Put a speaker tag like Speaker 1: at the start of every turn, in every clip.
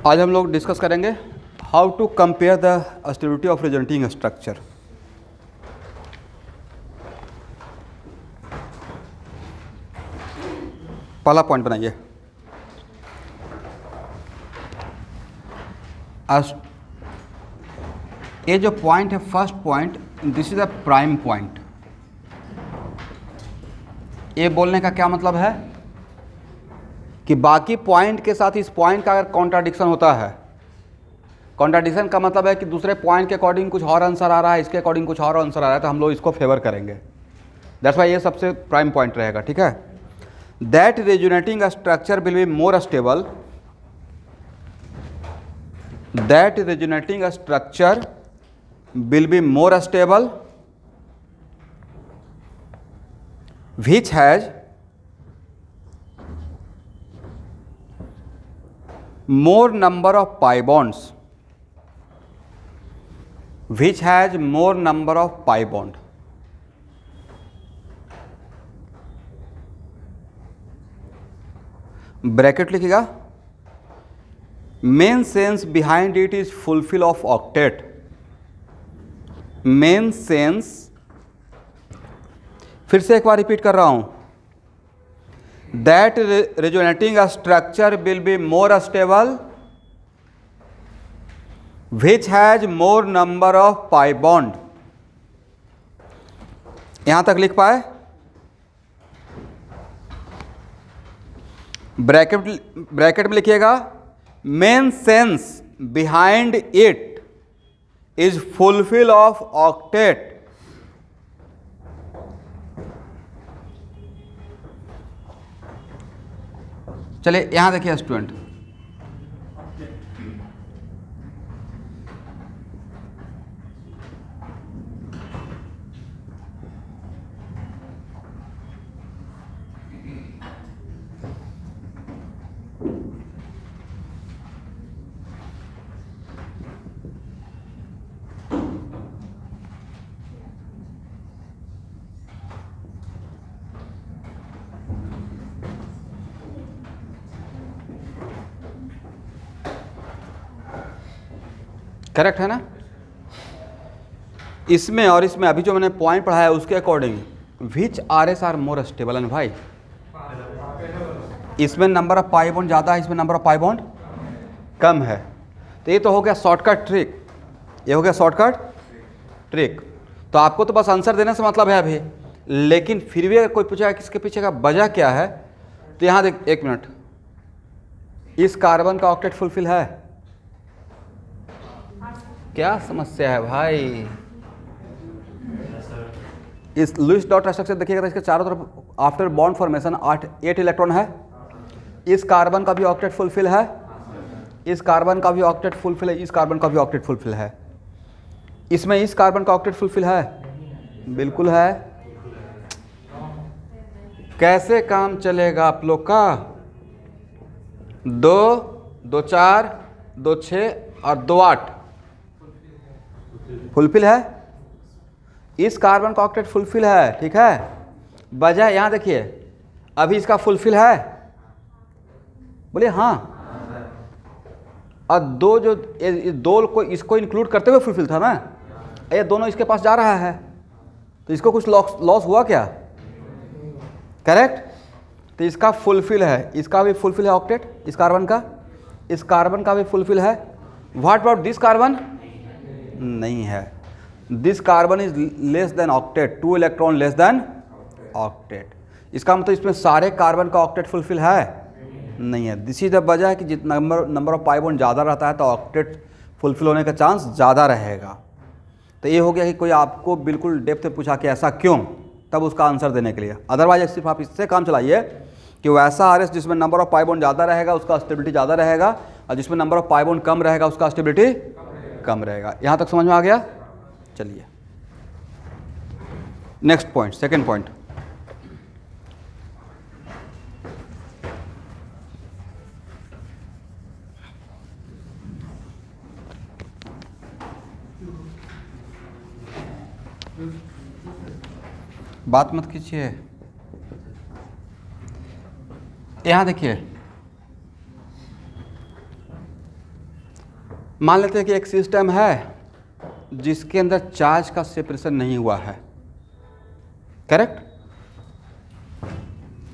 Speaker 1: आज हम लोग डिस्कस करेंगे how to compare the stability of resonating structure. पहला पॉइंट बनाइए, ये जो पॉइंट है first point, this is a prime point. ये बोलने का क्या मतलब है कि बाकी पॉइंट के साथ इस पॉइंट का अगर कॉन्ट्राडिक्शन होता है, कॉन्ट्राडिक्शन का मतलब है कि दूसरे पॉइंट के अकॉर्डिंग कुछ और आंसर आ रहा है, इसके अकॉर्डिंग कुछ और आंसर आ रहा है, तो हम लोग इसको फेवर करेंगे। दैट्स वाई ये सबसे प्राइम पॉइंट रहेगा, ठीक है। That resonating structure will be more stable, that resonating structure will be more stable which has more number of pi bonds, which has more number of pi bond। Bracket लिखिएगा, main sense behind it is fulfill of octet. Main sense, फिर से एक बार repeat कर रहा हूं, that resonating structure will be more stable which has more number of pi bond. यहां तक लिख पाए? ब्रैकेट में लिखिएगा, main sense behind it is fulfill of octet। चलिए यहां देखिए स्टूडेंट, करेक्ट है ना? इसमें और इसमें अभी जो मैंने पॉइंट पढ़ा है उसके according which R S are more stable है भाई। इसमें नंबर ऑफ पाई बॉन्ड ज़्यादा है, इसमें नंबर ऑफ पाई बॉन्ड कम है। तो ये तो हो गया शॉर्टकट ट्रिक, ये हो गया शॉर्टकट ट्रिक। तो आपको तो बस आंसर देने से मतलब है अभी, लेकिन फिर भी अगर कोई पूछेगा कि इसके पीछे का वजह क्या है, तो यहाँ देख, एक मिनट, इस कार्बन का ऑक्टेट फुलफिल है? क्या समस्या है भाई? इस लुईस डॉट स्ट्रक्चर देखिएगा तो इसके चारों तरफ आफ्टर बॉन्ड फॉर्मेशन 8 इलेक्ट्रॉन है। इस कार्बन का भी ऑक्टेट फुलफिल है, इस कार्बन का भी ऑक्टेट फुलफिल है, इस कार्बन का भी ऑक्टेट फुलफिल है। इसमें इस कार्बन का ऑक्टेट फुलफिल है? बिल्कुल है। कैसे काम चलेगा आप लोग का? 2, 2 4, 2 6 और 2 8 फुलफिल है। इस कार्बन का ऑक्टेट फुलफिल है, ठीक है। वजह यहां देखिए, अभी इसका फुलफिल है, बोलिए हाँ। और दो जो दो को इसको इंक्लूड करते हुए फुलफिल था ना, ये दोनों इसके पास जा रहा है, तो इसको कुछ लॉस हुआ क्या? करेक्ट। तो इसका फुलफिल है, इसका भी फुलफिल है ऑक्टेट, इस कार्बन का, इस कार्बन का भी फुलफिल है। What about this carbon? नहीं है। This carbon is less than octet, 2 electron less than octet. इसका मतलब इसमें सारे कार्बन का ऑक्टेट फुलफिल है? नहीं है। दिस इज द वजह है कि जितना नंबर ऑफ पाई बॉन्ड ज़्यादा रहता है तो ऑक्टेट फुलफिल होने का चांस ज़्यादा रहेगा। तो ये हो गया कि कोई आपको बिल्कुल डेप्थ में पूछा कि ऐसा क्यों, तब उसका आंसर देने के लिए। अदरवाइज सिर्फ आप इससे काम चलाइए कि वैसा आर एस जिसमें नंबर ऑफ पाई बॉन्ड ज़्यादा रहेगा उसका स्टेबिलिटी ज़्यादा रहेगा, और जिसमें नंबर ऑफ पाई बॉन्ड कम रहेगा उसका स्टेबिलिटी कम रहेगा। यहाँ तक समझ में आ गया? चलिए नेक्स्ट पॉइंट, सेकेंड पॉइंट। बात मत कीजिए, यहाँ देखिए, मान लेते हैं कि एक सिस्टम है जिसके अंदर चार्ज का सेपरेशन नहीं हुआ है, करेक्ट।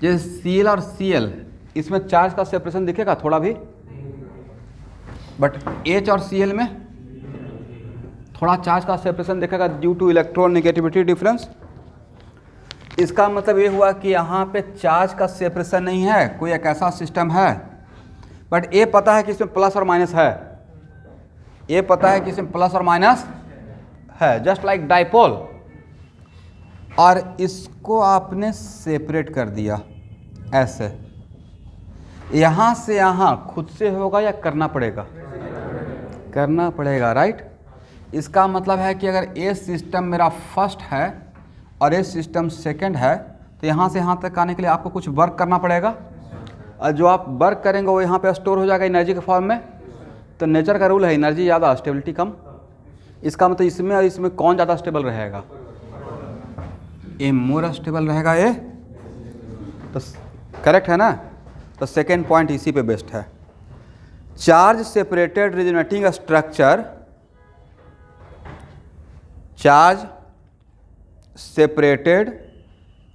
Speaker 1: ये Cl और Cl, इसमें चार्ज का सेपरेशन दिखेगा थोड़ा भी, बट H और Cl में थोड़ा चार्ज का सेपरेशन दिखेगा due two electron negativity difference. इसका मतलब ये हुआ कि यहाँ पे चार्ज का सेपरेशन नहीं है, कोई एक ऐसा सिस्टम है, बट ये पता है कि इसमें प्लस और माइनस है, ये पता है कि इसमें प्लस और माइनस है, जस्ट लाइक डाइपोल, और इसको आपने सेपरेट कर दिया ऐसे। यहाँ से यहाँ खुद से होगा या करना पड़ेगा? करना पड़ेगा, राइट। इसका मतलब है कि अगर ये सिस्टम मेरा फर्स्ट है और ये सिस्टम सेकंड है, तो यहाँ से यहाँ तक आने के लिए आपको कुछ वर्क करना पड़ेगा, और जो आप वर्क करेंगे वो यहाँ पे स्टोर हो जाएगा एनर्जी के फॉर्म में। तो नेचर का रूल है एनर्जी ज़्यादा स्टेबिलिटी कम। इसका मतलब इसमें और इसमें कौन ज़्यादा स्टेबल रहेगा? ये मोर स्टेबल रहेगा ये, तो करेक्ट है ना। तो सेकेंड पॉइंट इसी पे बेस्ड है। Charge separated resonating structure, charge separated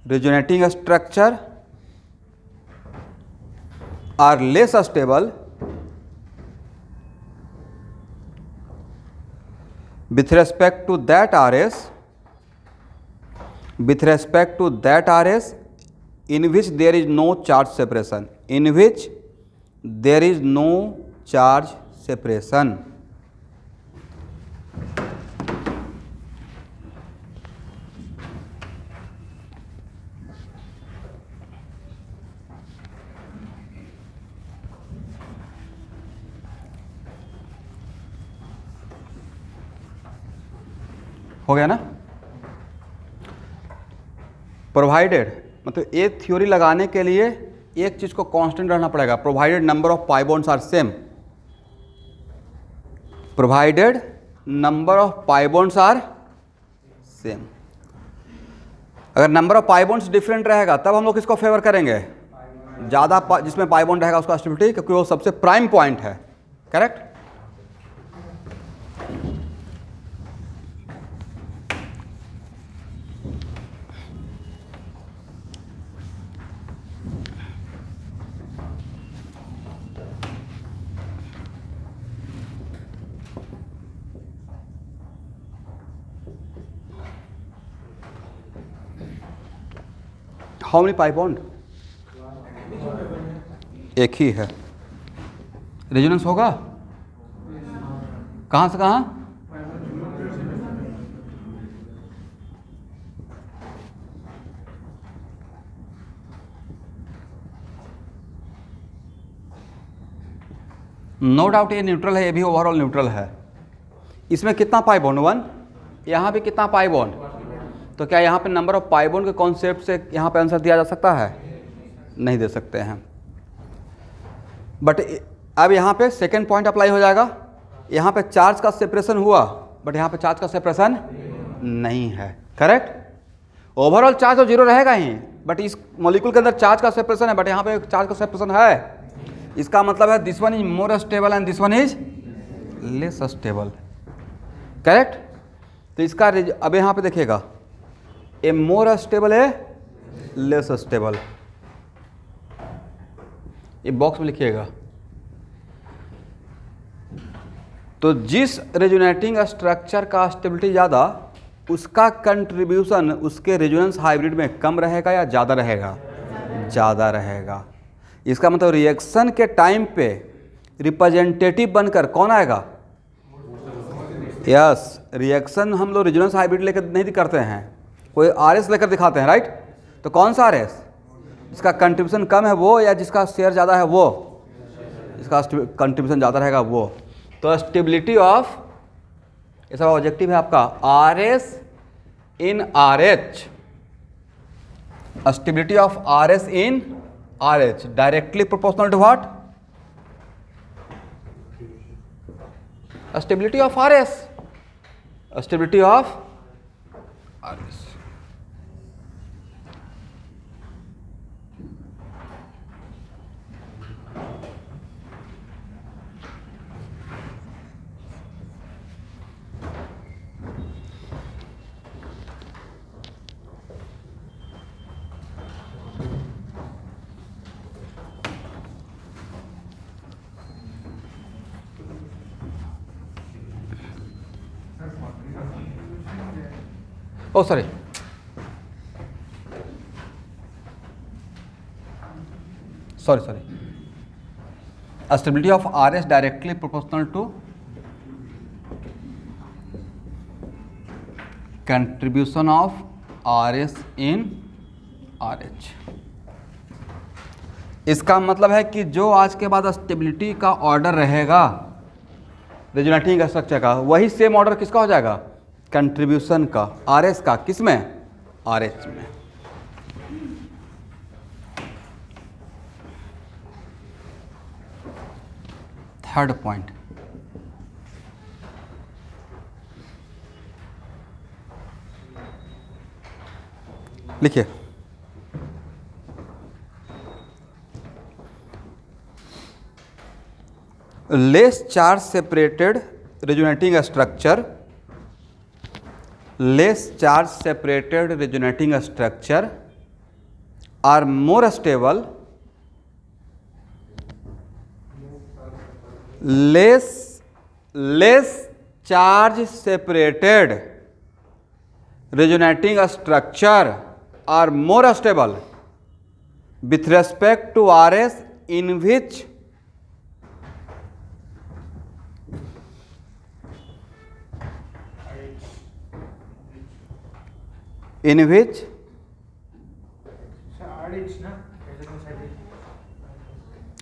Speaker 1: resonating structure are less stable with respect to that RS, with respect to that RS in which there is no charge separation, in which there is no charge separation. हो गया ना। Provided मतलब ये theory लगाने के लिए एक चीज को कांस्टेंट रहना पड़ेगा, provided number of pi bonds are same, provided number of pi bonds are same. अगर number of pi bonds different रहेगा तब हम लोग किसको फेवर करेंगे? ज़्यादा जिसमें पाई बॉन्ड रहेगा उसका स्टेबिलिटी, क्योंकि वो सबसे प्राइम पॉइंट है, correct. How many pi bond? एक ही है। रेजोनेंस होगा कहाँ से कहाँ? नो डाउट ये न्यूट्रल है, ये भी ओवरऑल न्यूट्रल है। इसमें कितना पाई बॉन्ड? 1। यहाँ भी कितना पाई बॉन्ड? तो क्या यहाँ पे नंबर ऑफ पाई बॉन्ड के कॉन्सेप्ट से यहाँ पे आंसर दिया जा सकता है? नहीं दे सकते हैं। बट अब यहाँ पे सेकेंड पॉइंट अप्लाई हो जाएगा। यहाँ पे चार्ज का सेपरेशन हुआ, बट यहाँ पे चार्ज का सेपरेशन नहीं है, करेक्ट। ओवरऑल चार्ज तो जीरो रहेगा ही, बट इस मॉलिक्यूल के अंदर चार्ज का सेपरेशन है, बट यहाँ पे चार्ज का सेपरेशन है। इसका मतलब है this one is more stable and this one is less stable, correct. तो इसका अब यहाँ पे देखिएगा, ए मोर स्टेबल है, लेस स्टेबल, ये बॉक्स में लिखिएगा। तो जिस रेजोनेटिंग स्ट्रक्चर का स्टेबिलिटी ज़्यादा, उसका कंट्रीब्यूशन उसके रेजोनेंस हाइब्रिड में कम रहेगा या ज़्यादा रहेगा? ज़्यादा रहेगा। इसका मतलब रिएक्शन के टाइम पे रिप्रेजेंटेटिव बनकर कौन आएगा? यस, रिएक्शन हम लोग रेजोनेंस हाइब्रिड लेकर नहीं करते हैं, कोई आरएस लेकर दिखाते हैं, राइट। तो कौन सा आरएस? जिसका कंट्रीब्यूशन कम है वो, या जिसका शेयर ज़्यादा है वो? जिसका कंट्रीब्यूशन ज़्यादा रहेगा वो। तो स्टेबिलिटी ऑफ, ये सब ऑब्जेक्टिव है आपका, R S in R H, stability of R S in R H directly proportional to what? Stability of R S, stability of R S. Oh sorry, stability of R S directly proportional to contribution of R S in R H. इसका मतलब है कि जो आज के बाद stability का order रहेगा रेजोनेटिंग स्ट्रक्चर का, वही सेम ऑर्डर किसका हो जाएगा, कंट्रीब्यूशन का, आर एस का, किस में, आर एच में। थर्ड पॉइंट, लिखिए, less charge separated resonating structure, less charge separated resonating structure are more stable, less charge separated resonating structure are more stable with respect to RS in which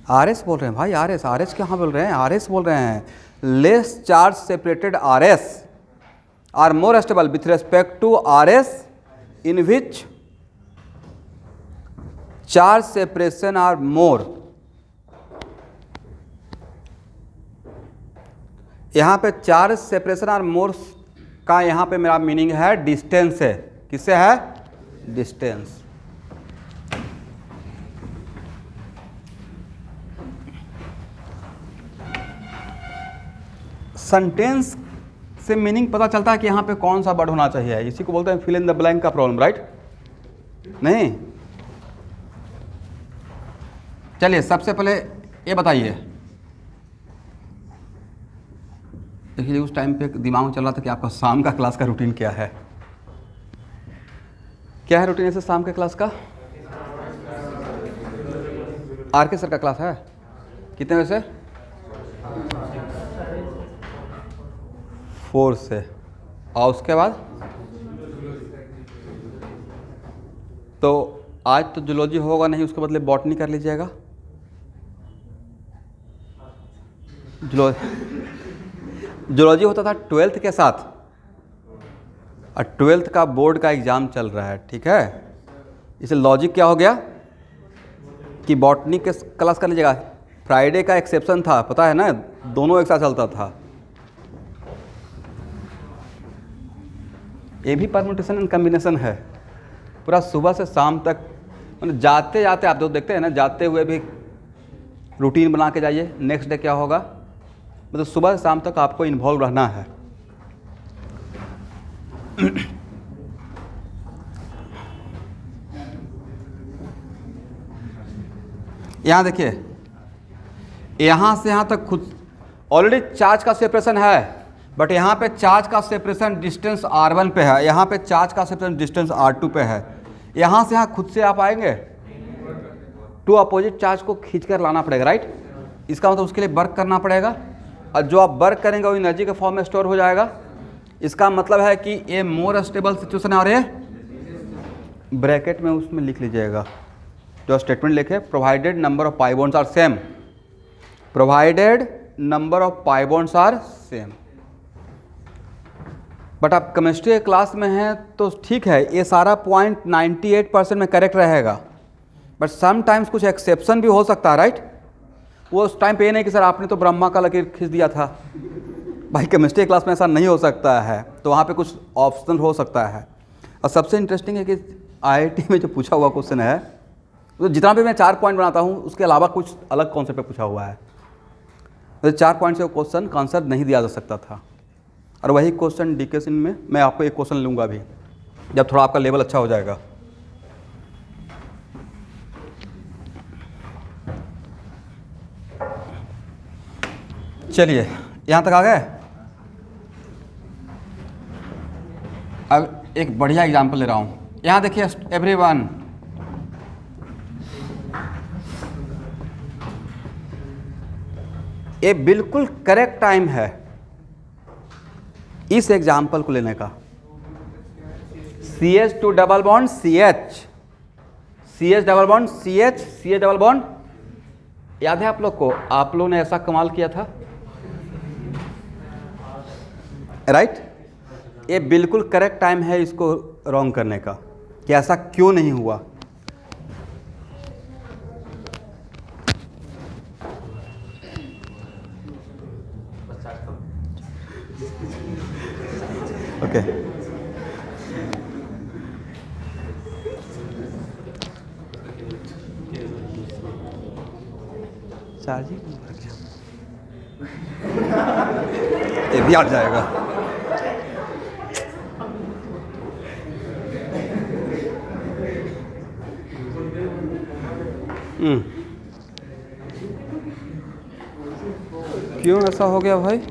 Speaker 1: RS बोल रहे हैं भाई, RS कहाँ बोल रहे हैं, RS बोल रहे हैं। Less charge separated RS are more stable with respect to RS in which charge separation are more। यहाँ पे चार्ज सेपरेशन आर मोर का यहाँ पे मेरा मीनिंग है डिस्टेंस है, किससे है, डिस्टेंस। सेंटेंस से मीनिंग पता चलता है कि यहाँ पे कौन सा वर्ड होना चाहिए, इसी को बोलते हैं फिल इन द ब्लैंक का प्रॉब्लम, राइट। नहीं, चलिए सबसे पहले ये बताइए, देखिए उस टाइम पे दिमाग में चल रहा था कि आपका शाम का क्लास का रूटीन क्या है, क्या है रूटीन ऐसे शाम के क्लास का। आर के सर का क्लास है कितने बजे से, 4 से, और उसके बाद तो आज तो जूलॉजी होगा नहीं, उसके बदले बॉटनी कर लीजिएगा। जूलॉजी होता था 12th के साथ, और 12th का बोर्ड का एग्ज़ाम चल रहा है, ठीक है। इसे लॉजिक क्या हो गया कि बॉटनी के क्लास कर लीजिएगा। फ्राइडे का एक्सेप्शन था, पता है ना, दोनों एक साथ चलता था। ये भी परम्यूटेशन एंड कम्बिनेशन है, पूरा सुबह से शाम तक, मतलब जाते जाते आप तो देखते हैं ना, जाते हुए भी रूटीन बना के जाइए, नेक्स्ट डे क्या होगा, मतलब सुबह से शाम तक आपको इन्वॉल्व रहना है। यहाँ देखिए, यहाँ से यहाँ तक खुद ऑलरेडी चार्ज का सेपरेशन है, बट यहाँ पे चार्ज का सेपरेशन डिस्टेंस R1 पे है, यहाँ पे चार्ज का सेपरेशन डिस्टेंस R2 पे है। यहाँ से यहाँ खुद से आप आएंगे, टू अपोजिट चार्ज को खींच कर लाना पड़ेगा, राइट। इसका मतलब उसके लिए वर्क करना पड़ेगा, और जो आप वर्क करेंगे वो एनर्जी के फॉर्म में स्टोर हो जाएगा। इसका मतलब है कि ये मोर स्टेबल सिचुएशन है, और ये ब्रैकेट में उसमें लिख लीजिएगा जो स्टेटमेंट लिखे, provided number of pi bonds are same, provided number of pi bonds are same. But आप केमिस्ट्री के क्लास में हैं तो ठीक है, ये सारा पॉइंट 98% में करेक्ट रहेगा, बट समटाइम्स कुछ एक्सेप्शन भी हो सकता है, राइट। वो उस टाइम पे ये नहीं कि सर आपने तो ब्रह्मा का लकीर खींच दिया था, भाई केमिस्ट्री क्लास में ऐसा नहीं हो सकता है, तो वहाँ पे कुछ ऑप्शन हो सकता है। और सबसे इंटरेस्टिंग है कि आईआईटी में जो पूछा हुआ क्वेश्चन है, तो जितना भी मैं 4 पॉइंट बनाता हूँ उसके अलावा कुछ अलग कॉन्सेप्ट पे पूछा हुआ है, तो 4 पॉइंट से वो क्वेश्चन का आंसर नहीं दिया जा सकता था। और वही क्वेश्चन डीके में मैं आपको एक क्वेश्चन लूँगा अभी, जब थोड़ा आपका लेवल अच्छा हो जाएगा। चलिए यहाँ तक आ गए। अब एक बढ़िया एग्जांपल ले रहा हूँ। यहाँ देखिए एवरीवन, ये बिल्कुल करेक्ट टाइम है इस एग्जांपल को लेने का। CH2 double bond CH, CH double bond CH, CH double bond, याद है आप लोग को? आप लोगों ने ऐसा कमाल किया था, राइट? ये बिल्कुल करेक्ट टाइम है इसको रॉन्ग करने का कि ऐसा क्यों नहीं हुआ। ओके, चार्जिंग ये भी हट जाएगा। क्यों ऐसा हो गया भाई?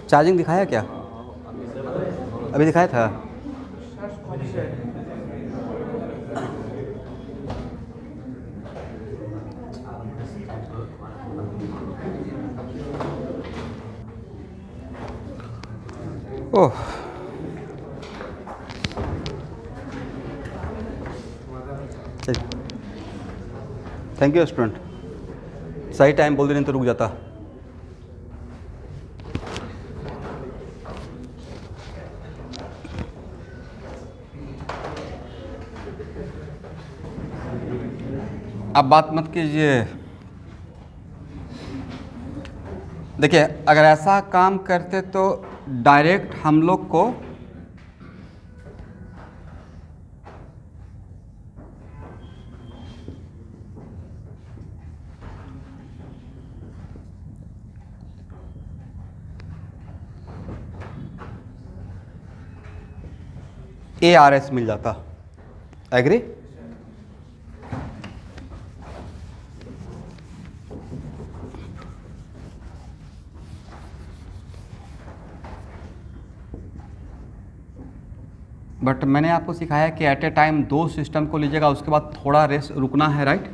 Speaker 1: चार्जिंग दिखाया क्या? अभी दिखाया था? ओह, थैंक यू स्टूडेंट। सही टाइम बोल दे, नहीं तो रुक जाता। अब बात मत कीजिए। देखिए, अगर ऐसा काम करते तो डायरेक्ट हम लोग को ARS मिल जाता। एग्री? बट मैंने आपको सिखाया कि एट ए टाइम 2 सिस्टम को लीजिएगा, उसके बाद थोड़ा रेस्ट रुकना है, राइट?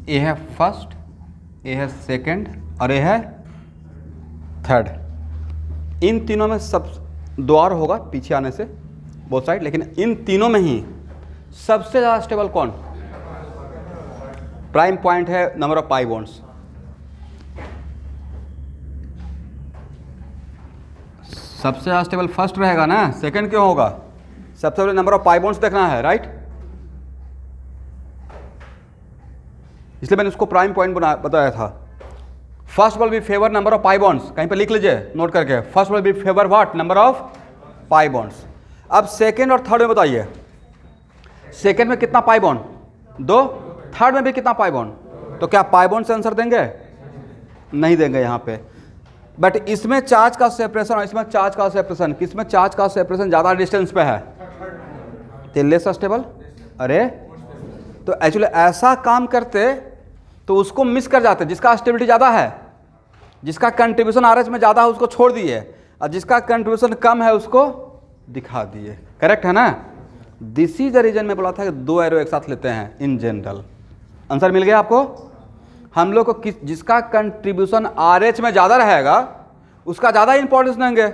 Speaker 1: ये है फर्स्ट, ये है सेकंड और ये है थर्ड। इन तीनों में सब द्वार होगा पीछे आने से, बोथ साइड, लेकिन इन तीनों में ही सबसे ज़्यादा स्टेबल कौन? प्राइम पॉइंट है नंबर ऑफ पाई बॉन्ड्स। सबसे ज़्यादा स्टेबल फर्स्ट रहेगा ना, सेकंड क्यों होगा? सबसे पहले नंबर ऑफ पाई बॉन्ड्स देखना है, राइट? इसलिए मैंने उसको प्राइम पॉइंट बताया था। First will be favour number of pi bonds, कहीं पे लिख लीजिए नोट करके। First will be favour what? Number of pi bonds. अब सेकंड और थर्ड में बताइए, सेकंड में कितना पाई बॉन्ड? 2। थर्ड में भी कितना पाई बॉन्ड? तो क्या पाई बॉन्ड से आंसर देंगे? नहीं देंगे यहाँ पे। बट इसमें चार्ज का सेपरेशन और इसमें चार्ज का सेपरेशन, किसमें चार्ज का सेपरेशन ज़्यादा डिस्टेंस पे है? तो लेस स्टेबल। अरे तो एक्चुअली ऐसा काम करते तो उसको मिस कर जाते, जिसका स्टेबिलिटी ज़्यादा है, जिसका कंट्रीब्यूशन आरएच में ज़्यादा है उसको छोड़ दिए, और जिसका कंट्रीब्यूशन कम है उसको दिखा दिए। करेक्ट है ना? दिस इज द रीजन मैं बोला था कि 2 एरो एक साथ लेते हैं इन जनरल। आंसर मिल गया आपको। हम लोग को जिसका कंट्रीब्यूशन RH में ज़्यादा रहेगा उसका ज़्यादा इंपॉर्टेंस देंगे।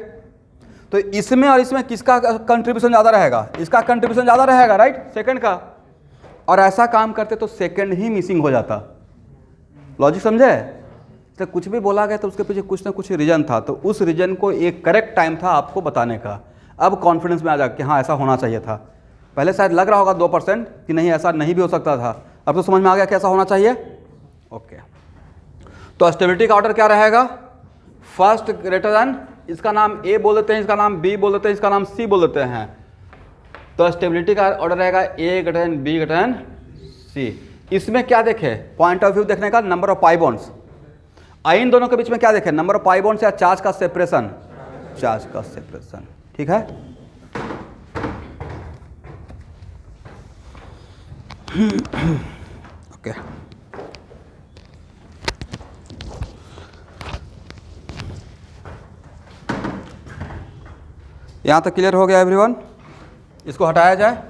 Speaker 1: तो इसमें और इसमें किसका कंट्रीब्यूशन ज़्यादा रहेगा? इसका कंट्रीब्यूशन ज़्यादा रहेगा, राइट, सेकंड का। और ऐसा काम करते तो सेकंड ही मिसिंग हो जाता। लॉजिक समझे? तो कुछ भी बोला गया तो उसके पीछे कुछ ना कुछ रीजन था, तो उस रीजन को एक करेक्ट टाइम था आपको बताने का। अब कॉन्फिडेंस में आ जा कि हाँ ऐसा होना चाहिए था। पहले शायद लग रहा होगा 2% कि नहीं ऐसा नहीं भी हो सकता था, अब तो समझ में आ गया कैसा होना चाहिए। ओके, तो स्टेबिलिटी का ऑर्डर क्या रहेगा? फर्स्ट ग्रेटर देन, इसका नाम A बोल देते हैं, इसका नाम B बोल देते हैं, इसका नाम C बोल देते हैं। तो स्टेबिलिटी का ऑर्डर रहेगा A greater than B greater than C। इसमें क्या देखे? पॉइंट ऑफ व्यू देखने का, नंबर ऑफ पाई बॉन्ड्स। इन दोनों के बीच में क्या देखे? नंबर ऑफ पाई बॉन्ड्स या चार्ज का सेपरेशन? चार्ज का सेपरेशन, ठीक है। ओके, यहां तक क्लियर हो गया एवरीवन? इसको हटाया जाए।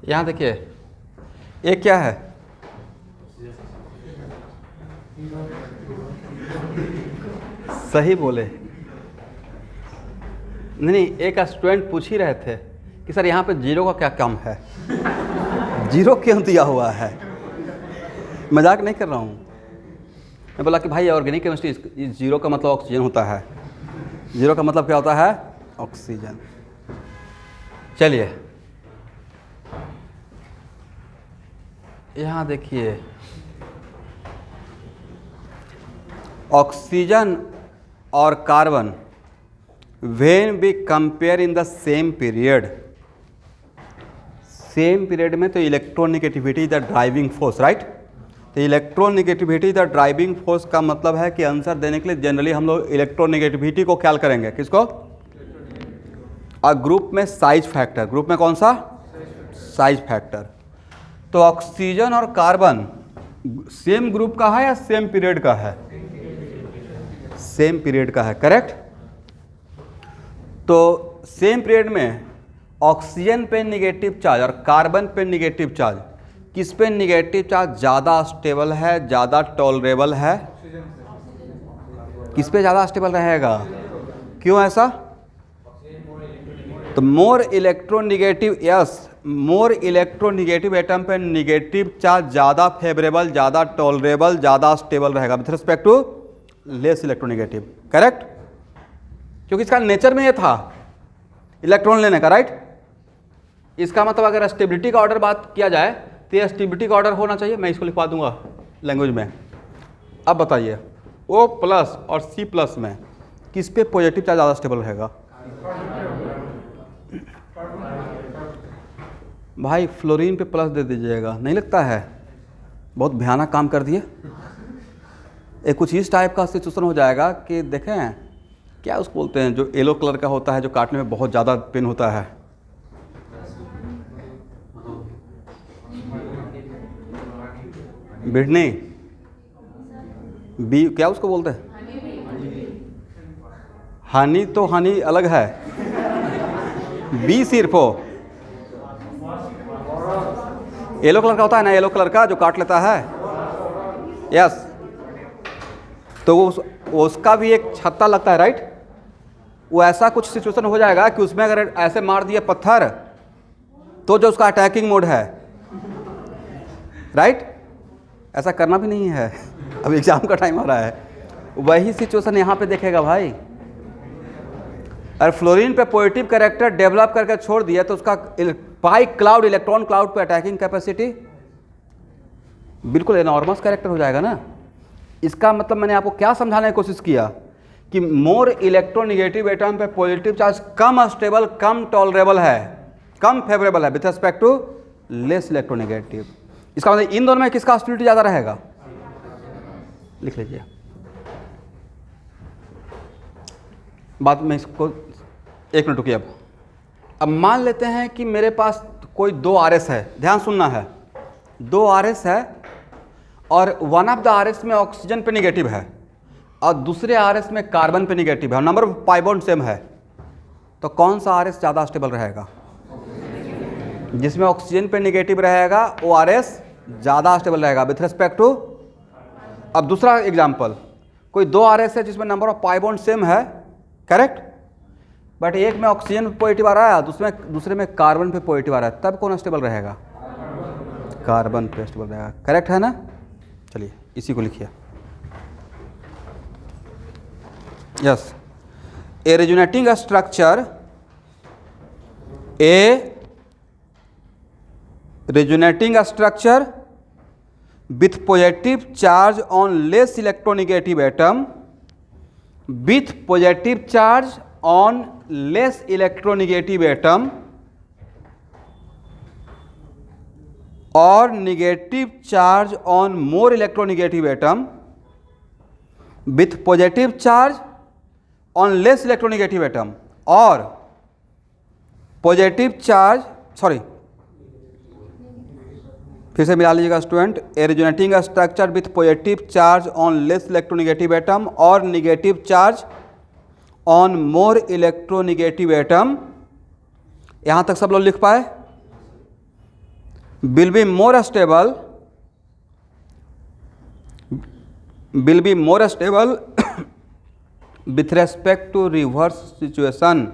Speaker 1: यहां देखिए, एक क्या है? सही बोले। नहीं, एक स्टूडेंट पूछ ही रहे थे कि सर यहाँ पे जीरो का क्या काम है? जीरो क्यों दिया हुआ है? मजाक नहीं कर रहा हूँ। मैं बोला कि भाई ऑर्गेनिक केमिस्ट्री, इस जीरो का मतलब ऑक्सीजन होता है। जीरो का मतलब क्या होता है? ऑक्सीजन। चलिए यहाँ देखिए, ऑक्सीजन और carbon when we compare in the same period, same period में तो electronegativity is the driving force, right. तो इलेक्ट्रोनेगेटिविटी द ड्राइविंग फोर्स का मतलब है कि आंसर देने के लिए जनरली हम लोग इलेक्ट्रोनेगेटिविटी को ख्याल करेंगे। किसको? और ग्रुप में साइज फैक्टर, ग्रुप में कौन सा? Size factor. तो ऑक्सीजन और कार्बन सेम ग्रुप का है या सेम पीरियड का है? सेम पीरियड का है, करेक्ट। तो सेम पीरियड में ऑक्सीजन पे निगेटिव चार्ज और कार्बन पे निगेटिव चार्ज, किस पे निगेटिव चार्ज ज़्यादा स्टेबल है, ज़्यादा टॉलरेबल है? किस पे ज़्यादा स्टेबल रहेगा? क्यों ऐसा? तो more electronegative, yes, more electronegative atom पे निगेटिव चार्ज ज़्यादा फेवरेबल, ज़्यादा टॉलरेबल, ज़्यादा स्टेबल रहेगा with respect to less electronegative, correct. क्योंकि इसका नेचर में ये था इलेक्ट्रॉन लेने का, राइट। इसका मतलब अगर स्टेबिलिटी का ऑर्डर बात किया जाए तो ये स्टेबिलिटी का ऑर्डर होना चाहिए। मैं इसको लिखवा दूंगा लैंग्वेज में। अब बताइए O प्लस और C प्लस में किस पे पॉजिटिव चार्ज ज़्यादा स्टेबल रहेगा? भाई फ्लोरीन पे प्लस दे दीजिएगा, नहीं लगता है बहुत भयानक काम कर दिए? एक कुछ इस टाइप का सिचुएशन हो जाएगा कि देखें क्या उसको बोलते हैं, जो येलो कलर का होता है, जो काटने में बहुत ज़्यादा पेन होता है। बिडनी बी, क्या उसको बोलते हैं? हनी तो हनी अलग है, बी सिर्फ हो येलो कलर का होता है ना, येलो कलर का जो काट लेता है, यस। तो उसका भी एक छत्ता लगता है, राइट। वो ऐसा कुछ सिचुएशन हो जाएगा कि उसमें अगर ऐसे मार दिए पत्थर तो जो उसका अटैकिंग मोड है, राइट। ऐसा करना भी नहीं है, अब एग्जाम का टाइम आ रहा है। वही सिचुएशन यहाँ पे देखेगा भाई। और फ्लोरीन पे पॉजिटिव कैरेक्टर डेवलप करके छोड़ दिया तो उसका पाई क्लाउड, इलेक्ट्रॉन क्लाउड पे अटैकिंग कैपेसिटी बिल्कुल एनॉर्मस कैरेक्टर हो जाएगा ना। इसका मतलब मैंने आपको क्या समझाने की कोशिश किया कि मोर इलेक्ट्रोनिगेटिव एटम पे पॉजिटिव चार्ज कम स्टेबल, कम टॉलरेबल है, कम फेवरेबल है with respect to less electronegative. इसका मतलब इन दोनों में किसका स्टेबिलिटी ज़्यादा रहेगा? लिख लीजिए। बात में इसको एक मिनट रुकिए। अब मान लेते हैं कि मेरे पास कोई 2 RS है, ध्यान सुनना है। दो RS है और वन ऑफ द RS में ऑक्सीजन पे निगेटिव है और दूसरे RS में कार्बन पे निगेटिव है और number of pi bond same है, तो कौन सा RS ज़्यादा स्टेबल रहेगा? जिसमें ऑक्सीजन पे निगेटिव रहेगा वो RS ज़्यादा स्टेबल रहेगा विथ रिस्पेक्ट टू। अब दूसरा एग्जाम्पल, कोई दो RS है जिसमें number of pi bond same है, करेक्ट, बट एक में ऑक्सीजन पे पॉजिटिव आ रहा है दूसरे में कार्बन पे पॉजिटिव आ रहा है, तब कौन स्टेबल रहेगा? कार्बन पे स्टेबल रहेगा, करेक्ट है ना? चलिए इसी को लिखिए। Yes, A resonating structure, A resonating structure with positive charge on less electronegative atom, with positive charge on less electronegative atom or negative charge on more electronegative atom, with positive charge on less electronegative atom or positive charge, sorry, फिर से मिला लीजिएगा student, a resonating structure with positive charge on less electronegative atom और negative charge on more electronegative atom, यहां तक सब लोग लिख पाए? Will be more stable with respect to reverse situation,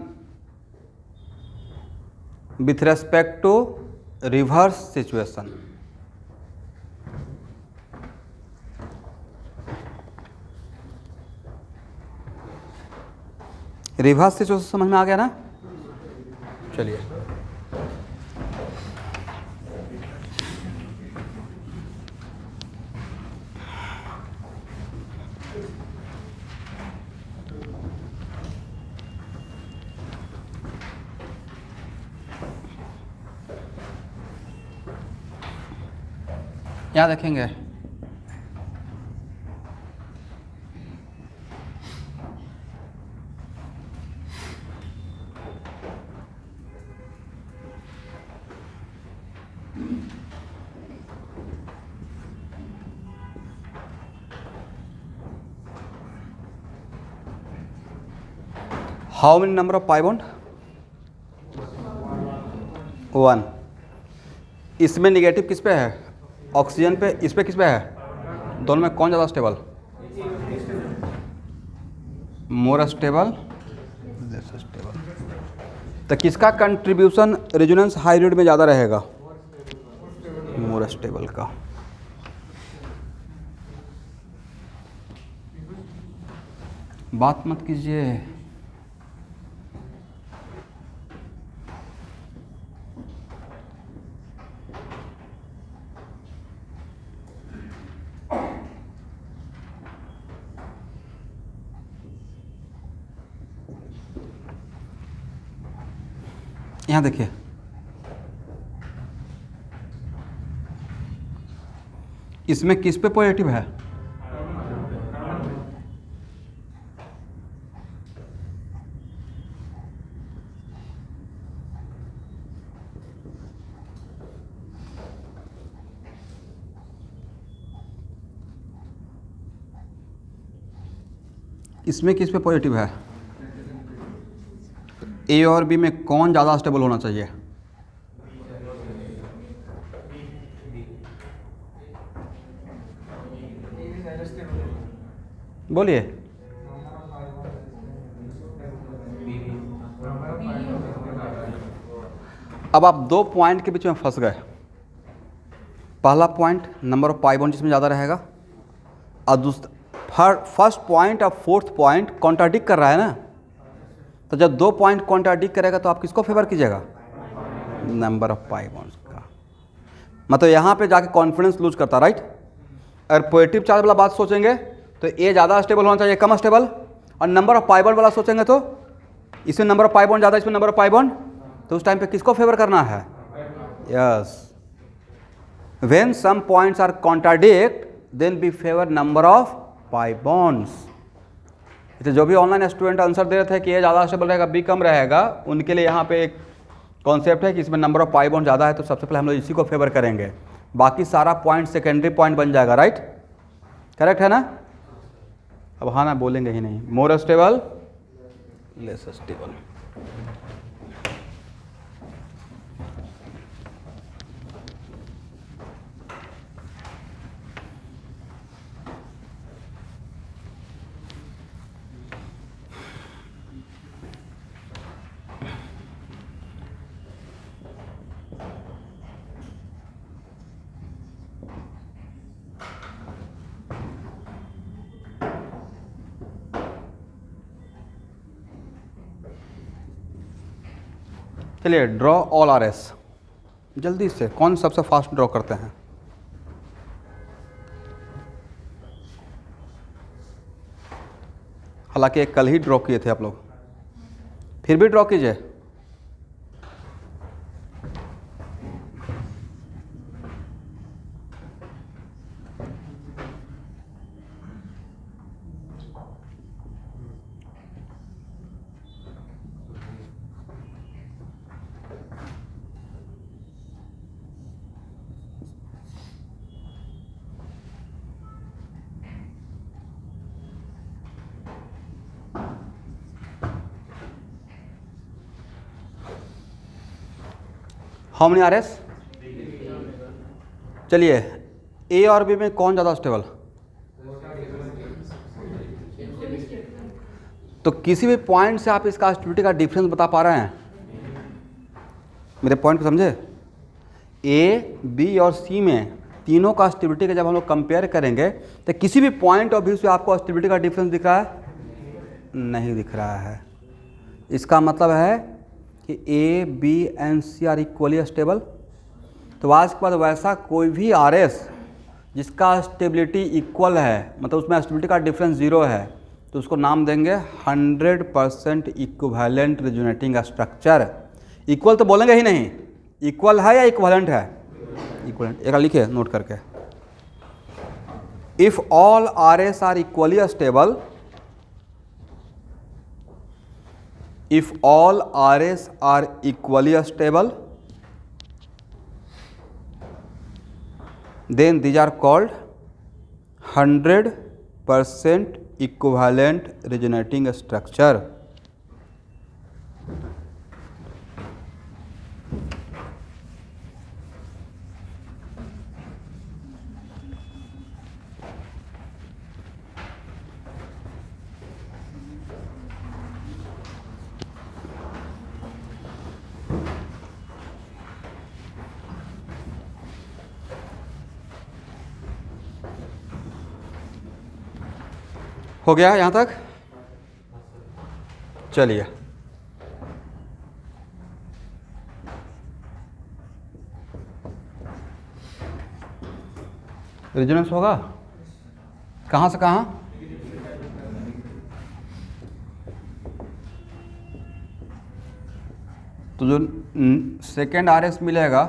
Speaker 1: with respect to reverse situation. Reverse situation समझ में आ गया ना? चलिए यहाँ देखेंगे, how many number of pi bond? 1। इसमें निगेटिव किस पे है? ऑक्सीजन पे। इस पे किस पे है? दोनों में कौन ज़्यादा स्टेबल? मोर स्टेबल, लेस स्टेबल। तो किसका कंट्रीब्यूशन रेजोनेंस हाइब्रिड में ज़्यादा रहेगा? मोर स्टेबल का। बात मत कीजिए। यहाँ देखिए, इसमें किस पे पॉजिटिव है? इसमें किस पे पॉजिटिव है? ए और बी में कौन ज़्यादा स्टेबल होना चाहिए? बोलिए। अब आप दो पॉइंट के बीच में फंस गए। पहला point number of pi bond जिसमें ज़्यादा रहेगा, और दूसरा फर्स्ट पॉइंट और फोर्थ पॉइंट कॉन्ट्राडिक्ट कर रहा है ना। तो जब दो पॉइंट कॉन्ट्राडिक्ट करेगा तो आप किसको फेवर कीजिएगा? नंबर ऑफ पाई बॉन्ड्स का। मतलब यहाँ पे जाके कॉन्फिडेंस लूज करता, राइट। अगर पॉजिटिव चार्ज वाला बात सोचेंगे तो ए ज़्यादा स्टेबल होना चाहिए, कम स्टेबल। और नंबर ऑफ पाई बॉन्ड वाला सोचेंगे तो इसमें नंबर ऑफ पाई बॉन्ड ज़्यादा, इसमें नंबर ऑफ पाई बॉन्ड, तो उस टाइम पे किसको फेवर करना है? Yes, when some points are contradict then be favour number of pi bonds. तो जो भी ऑनलाइन स्टूडेंट आंसर दे रहे थे कि ए ज़्यादा स्टेबल रहेगा, बी कम रहेगा, उनके लिए यहाँ पे एक कॉन्सेप्ट है कि इसमें नंबर ऑफ पाई बॉन्ड ज़्यादा है तो सबसे पहले हम लोग इसी को फेवर करेंगे। बाकी सारा पॉइंट सेकेंडरी पॉइंट बन जाएगा, राइट? करेक्ट है ना? अब हाँ ना बोलेंगे ही नहीं। मोर स्टेबल, लेस स्टेबल। चलिए ड्रॉ ऑल आर एस, जल्दी से कौन सबसे फास्ट ड्रॉ करते हैं? हालांकि एक कल ही ड्रॉ किए थे आप लोग, फिर भी ड्रॉ कीजिए। How many R S? चलिए ए और बी में कौन ज़्यादा स्टेबल? तो किसी भी पॉइंट से आप इसका स्टेबिलिटी का डिफरेंस बता पा रहे हैं? मेरे पॉइंट को समझे? ए, बी और सी में तीनों का स्टेबिलिटी का जब हम लोग कंपेयर करेंगे तो किसी भी पॉइंट ऑफ व्यू से आपको स्टेबिलिटी का डिफरेंस दिख रहा है? नहीं दिख रहा है। इसका मतलब है कि A, B and C are equally stable. तो आज के बाद वैसा कोई भी आर एस जिसका स्टेबिलिटी इक्वल है, मतलब उसमें स्टेबिलिटी का डिफरेंस 0 है, तो उसको नाम देंगे 100% इक्विवेलेंट रेजोनेटिंग स्ट्रक्चर। इक्वल तो बोलेंगे ही नहीं, इक्वल है या इक्विवेलेंट है? इक्विवेलेंट। एक लिखिए नोट करके, if all are S are equally stable, if all RS are equally stable, then these are called 100% equivalent resonating structure. हो गया यहाँ तक? चलिए रेजोनेंस होगा कहाँ से कहाँ? तो जो सेकेंड आर एस मिलेगा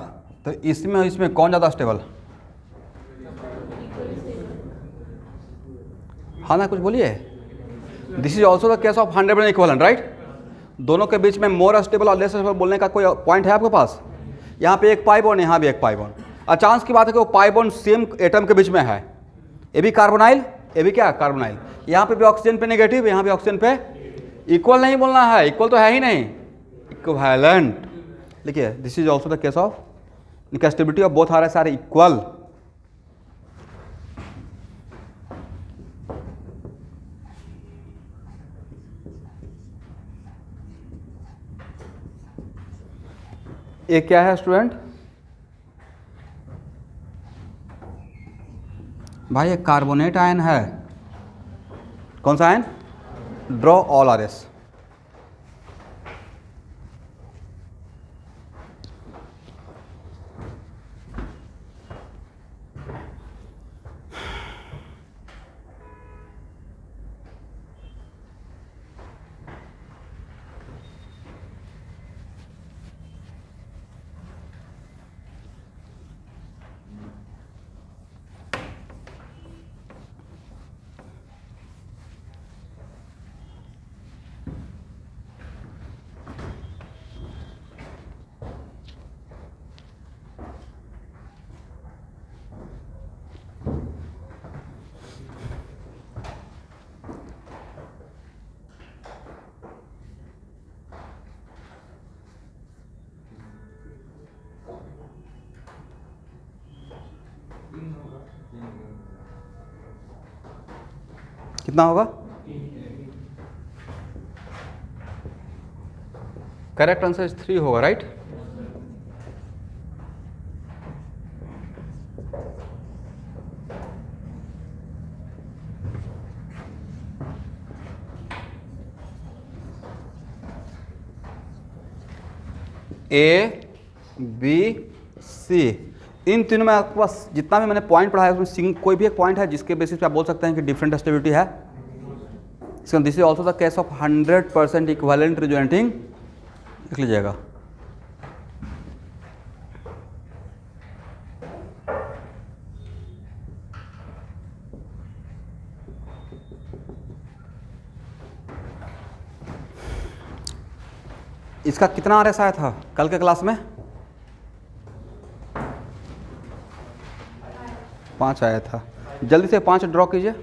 Speaker 1: तो इसमें इसमें कौन ज़्यादा स्टेबल? हाँ ना, कुछ बोलिए। This is also the case of 100% equivalent, right? दोनों के बीच में मोर स्टेबल और लेस स्टेबल बोलने का कोई पॉइंट है आपके पास? यहाँ पे एक पाई बॉन्ड, यहाँ भी एक पाई बॉन्ड। चांस की बात है कि वो पाई बॉन्ड सेम एटम के बीच में है। ये भी कार्बोनाइल, ये भी क्या कार्बोनाइल। यहाँ पे भी ऑक्सीजन पे नेगेटिव, यहाँ भी ऑक्सीजन पे इक्वल नहीं बोलना है, इक्वल तो है ही नहीं, इक्विवेलेंट। देखिए this is also the case of stability of both are S are equal. ये क्या है स्टूडेंट? भाई ये कार्बोनेट आयन है। कौन सा ion? Draw all R S. कितना होगा? करेक्ट आंसर इज 3 होगा, राइट? ए बी सी, इन तीनों में आपके पास जितना भी मैंने पॉइंट पढ़ाया उसमें कोई भी एक पॉइंट है जिसके बेसिस पे आप बोल सकते हैं कि डिफरेंट स्टेबिलिटी है। So this is also the case of 100% equivalent resonating, लिख लीजिएगा। इसका कितना आरएस आया था कल के क्लास में? 5 आया था। जल्दी से 5 ड्रॉ कीजिए।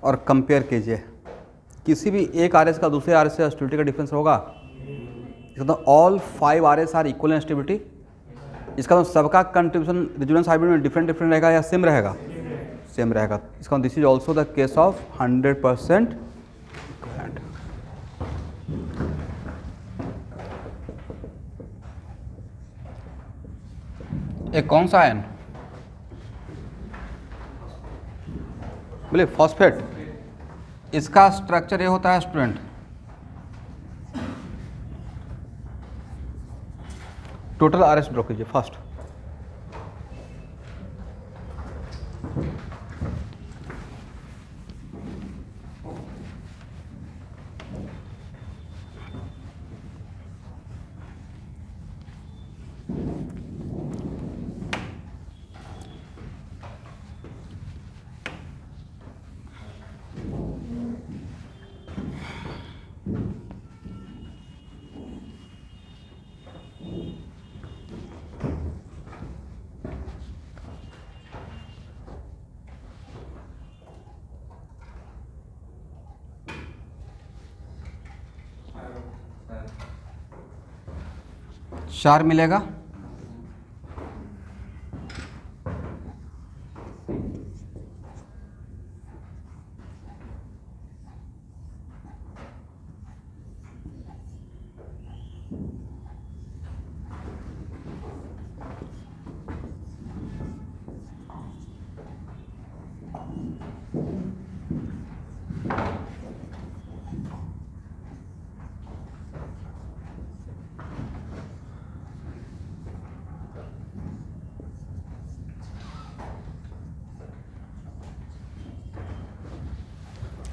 Speaker 1: और कंपेयर कीजिए, किसी भी एक आरएस का दूसरे आरएस से स्टेबिलिटी का डिफरेंस होगा? इसका मतलब all 5 R S are equal in stability. इसका मतलब सबका कंट्रीब्यूशन रेजोनेंस हाइब्रिड में डिफरेंट रहेगा या सेम रहेगा? सेम रहेगा। इसका this is also the case of 100%। एक कौन सा आयन? बोले फॉस्फेट। इसका स्ट्रक्चर ये होता है स्टूडेंट, टोटल आरएस ड्रॉ कीजिए फर्स्ट। चार मिलेगा।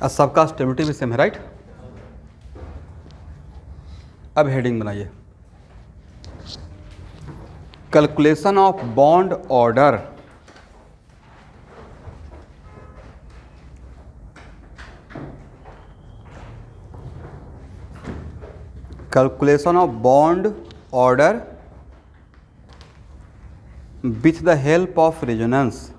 Speaker 1: और सबका स्टेबिलिटी भी सेम है, राइट? अब हेडिंग बनाइए, calculation of bond order. Calculation of bond order with the help of resonance.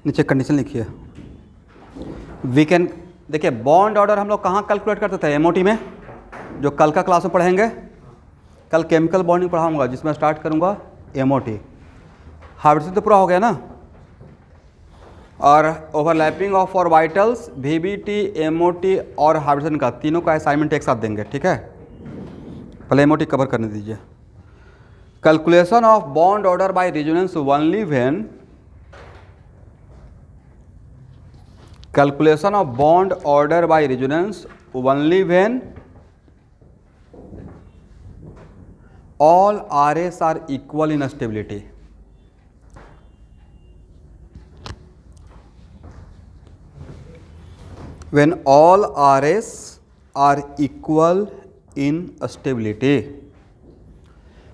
Speaker 1: नीचे कंडीशन लिखिए। वी कैन, देखिए बॉन्ड ऑर्डर हम लोग कहाँ कैलकुलेट करते थे? एमओटी में। जो कल का क्लास में पढ़ेंगे, कल केमिकल बॉन्डिंग पढ़ाऊंगा जिसमें स्टार्ट करूंगा MOT। हाइब्रिडेशन तो पूरा हो गया ना, और overlapping of orbitals VBT MOT और हाइब्रिडेशन का तीनों का असाइनमेंट एक साथ देंगे, ठीक है। पहले MOT कवर करने दीजिए। Calculation of bond order by resonance only when, calculation of bond order by resonance only when all RS are equal in stability. When all RS are equal in stability,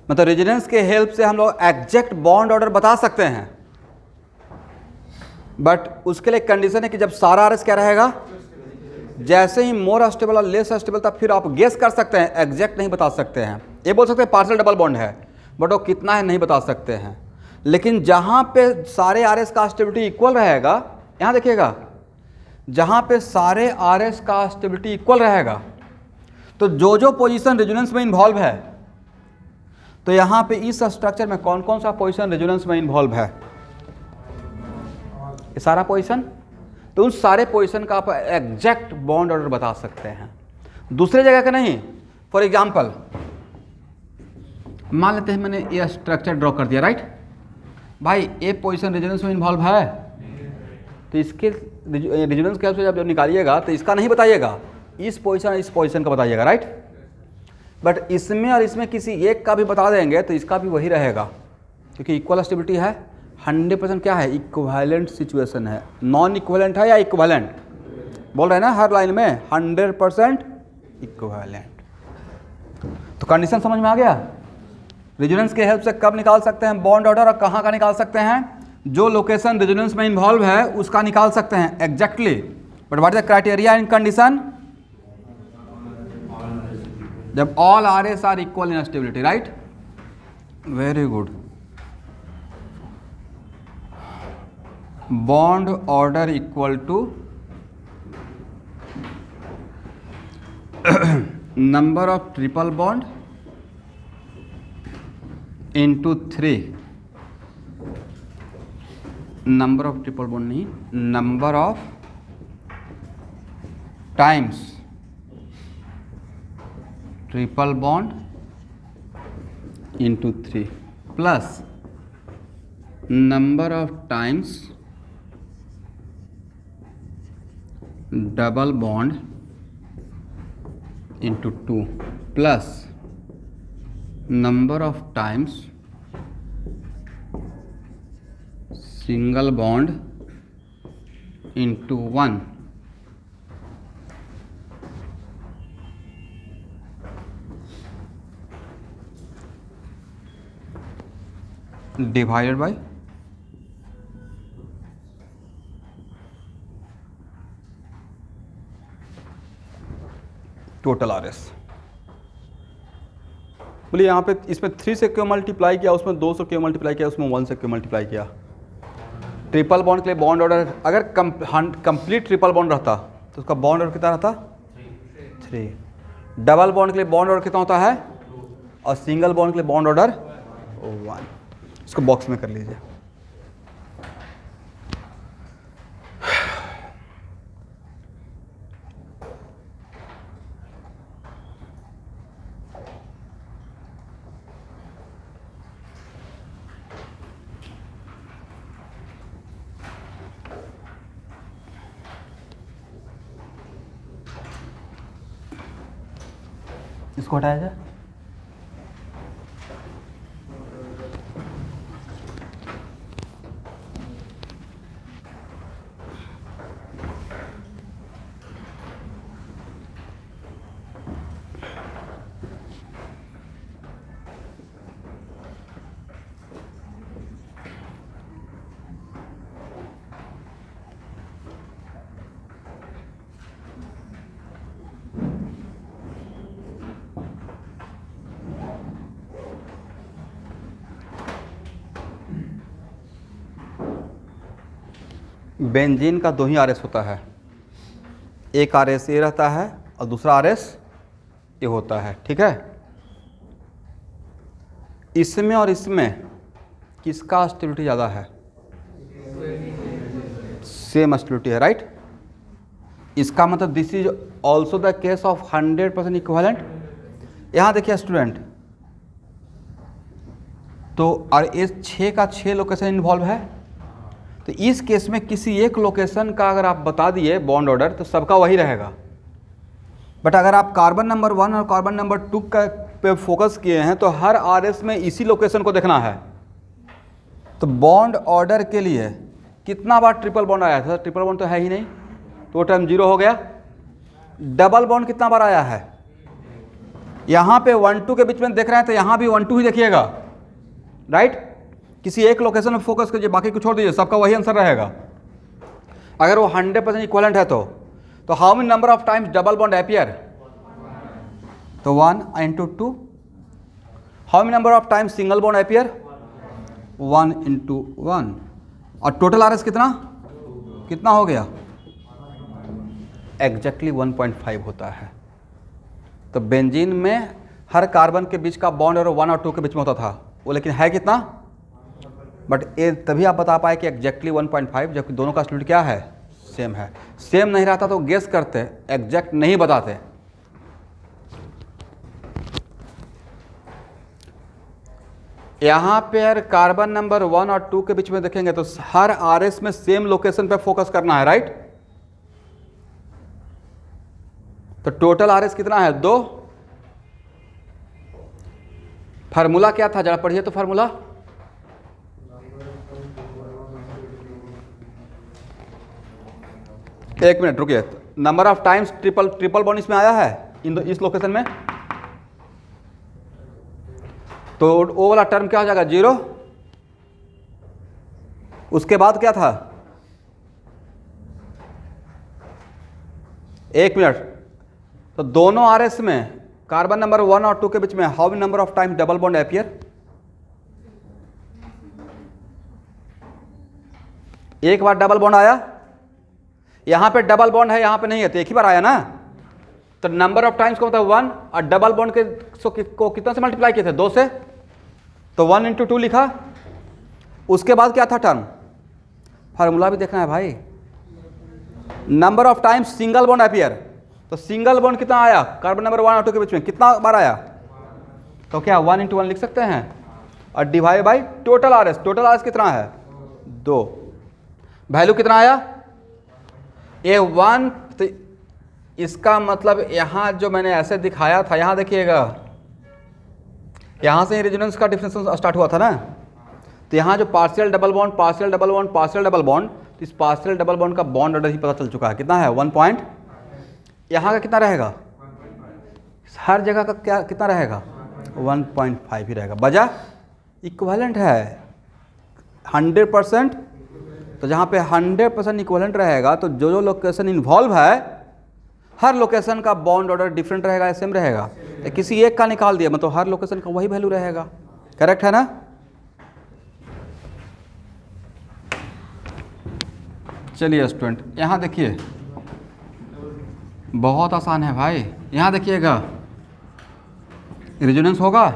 Speaker 1: मतलब resonance के help से हम लोग exact bond order बता सकते हैं, but उसके लिए कंडीशन है कि जब सारा आरएस क्या रहेगा, जैसे ही मोर अस्टेबल और लेस अस्टेबल तब फिर आप गेस कर सकते हैं, एग्जैक्ट नहीं बता सकते हैं। ये बोल सकते हैं पार्शियल डबल बॉन्ड है, बट वो कितना है नहीं बता सकते हैं। लेकिन जहाँ पे सारे आरएस का स्टेबिलिटी इक्वल रहेगा, यहाँ देखिएगा, जहाँ पे सारे आरएस का स्टेबिलिटी इक्वल रहेगा तो जो जो पोजीशन रेजोनेंस में इन्वॉल्व है, तो यहाँ पे इस स्ट्रक्चर में कौन कौन सा पोजीशन रेजोनेंस में इन्वॉल्व है, ये सारा पोजीशन, तो उन सारे पोजीशन का आप एग्जैक्ट बॉन्ड ऑर्डर बता सकते हैं, दूसरे जगह का नहीं। फॉर एग्जांपल मान लेते हैं मैंने ये स्ट्रक्चर ड्रॉ कर दिया, राइट भाई, ये पोजीशन रेजोनेंस में इन्वॉल्व है, तो इसके रेजोनेंस के से जब निकालिएगा तो इसका नहीं बताइएगा, इस पोजीशन का बताइएगा, राइट। बट इसमें और इसमें किसी एक का भी बता देंगे तो इसका भी वही रहेगा, क्योंकि इक्वल स्टेबिलिटी है, 100% क्या है, इक्विवेलेंट सिचुएशन है। नॉन इक्विवेलेंट है या इक्विवेलेंट, बोल रहे हैं ना हर लाइन में 100% इक्विवेलेंट। तो कंडीशन समझ में आ गया। रेजोनेंस के हेल्प से कब निकाल सकते हैं बॉन्ड ऑर्डर, और कहाँ का निकाल सकते हैं, जो लोकेशन रेजोनेंस में इन्वॉल्व है उसका निकाल सकते हैं exactly. But what is the criteria in condition, जब all RS are equal in stability, right. Very good. Bond order equal to number of triple bond into 3, number of triple bond नहीं, number of times triple bond into 3 plus number of times double bond into 2 plus number of times single bond into 1 divided by total RS. बोलिए यहाँ पे इसमें 3 से क्यों multiply किया, उसमें 2 से क्यों मल्टीप्लाई किया, उसमें 1 से क्यों मल्टीप्लाई किया। ट्रिपल बॉन्ड के लिए बॉन्ड ऑर्डर अगर कंप्लीट ट्रिपल बॉन्ड रहता तो उसका बॉन्ड ऑर्डर कितना रहता, 3। डबल बॉन्ड के लिए बॉन्ड ऑर्डर कितना होता है, और सिंगल बॉन्ड के लिए बॉन्ड ऑर्डर 1। इसको बॉक्स में कर लीजिए। इसको हटाया जाए। बेंजीन का 2 ही आरएस होता है, एक आरएस ये रहता है और दूसरा आरएस ये होता है, ठीक है। इसमें और इसमें किसका स्टेबिलिटी ज़्यादा है? सेम स्टेबिलिटी है, राइट। इसका मतलब this is also the case of 100% equivalent. यहाँ देखिए स्टूडेंट, तो और इस 6 का 6 लोकेशन इन्वॉल्व है, तो इस केस में किसी एक लोकेशन का अगर आप बता दिए बॉन्ड ऑर्डर तो सबका वही रहेगा। बट अगर आप कार्बन नंबर 1 और कार्बन नंबर 2 का पे फोकस किए हैं तो हर आरएस में इसी लोकेशन को देखना है। तो बॉन्ड ऑर्डर के लिए कितना बार ट्रिपल बॉन्ड आया था? ट्रिपल बॉन्ड तो है ही नहीं, तो टर्म 0 हो गया। डबल बॉन्ड कितना बार आया है? यहाँ पे 1-2 के बीच में देख रहे हैं तो यहाँ भी 1-2 ही देखिएगा, राइट। किसी एक लोकेशन में फोकस कीजिए, बाकी को छोड़ दीजिए, सबका वही आंसर रहेगा। अगर वो 100% इक्विवेलेंट है तो how many number of times double bond appear? तो 1 into 2। How many number of times single bond appear? 1 into 1। और टोटल आरएस कितना हो गया? एग्जैक्टली 1.5 होता है। तो बेंजीन में हर कार्बन के बीच का बॉन्ड और 1 और 2 के बीच में होता था वो, लेकिन है कितना? बट ये तभी आप बता पाए कि एग्जैक्टली 1.5, जबकि दोनों का स्टेबिलिटी क्या है? सेम है। सेम नहीं रहता तो गेस करते, एग्जैक्ट नहीं बताते। यहाँ पे अगर कार्बन नंबर 1 और 2 के बीच में देखेंगे तो हर आरएस में सेम लोकेशन पे फोकस करना है, राइट। तो टोटल आरएस कितना है? 2। फार्मूला क्या था? जरा पढ़िए तो फार्मूला। एक मिनट रुकिए। Number of times triple bond इसमें आया है इस लोकेशन में, तो वो वाला टर्म क्या हो जाएगा? 0। उसके बाद क्या था? एक मिनट। तो दोनों आरएस में कार्बन नंबर 1 और 2 के बीच में how many number of time double bond appear? एक बार डबल बॉन्ड आया। यहां पे डबल बॉन्ड है, यहां पे नहीं है, तो एक ही बार आया ना। तो नंबर ऑफ टाइम्स को मतलब 1, और डबल बॉन्ड के को कितना से मल्टीप्लाई किए थे? 2 से। तो 1 into 2 लिखा। उसके बाद क्या था टर्म? फार्मूला भी देखना है भाई। Number of times single bond appear, तो सिंगल बॉन्ड कितना आया? कार्बन नंबर 1 और 2 के बीच में कितना बार आया? तो क्या 1 into 1 लिख सकते हैं, और divide by total RS. Total RS कितना है? 2। वैल्यू कितना आया? ये 1। तो इसका मतलब यहाँ जो मैंने ऐसे दिखाया था, यहाँ देखिएगा, यहाँ से रेजोनेंस का डिफरेंस स्टार्ट हुआ था ना। तो यहाँ जो partial double bond, partial double bond, partial double bond, तो इस पार्शियल डबल बॉन्ड का बॉन्ड ऑर्डर ही पता चल चुका है। कितना है? 1 पॉइंट। यहाँ का कितना रहेगा? हर जगह का क्या कितना रहेगा? 1.5 ही रहेगा। वजह इक्विवेलेंट है 100%। तो जहाँ पे 100% इक्विवेलेंट रहेगा तो जो लोकेशन इन्वॉल्व है हर लोकेशन का बॉन्ड ऑर्डर डिफरेंट रहेगा या सेम रहेगा? तो किसी एक का निकाल दिया मतलब हर लोकेशन का वही वैल्यू रहेगा। करेक्ट है ना? चलिए स्टूडेंट, यहाँ देखिए, बहुत आसान है भाई। यहाँ देखिएगा, रेजोनेंस होगा।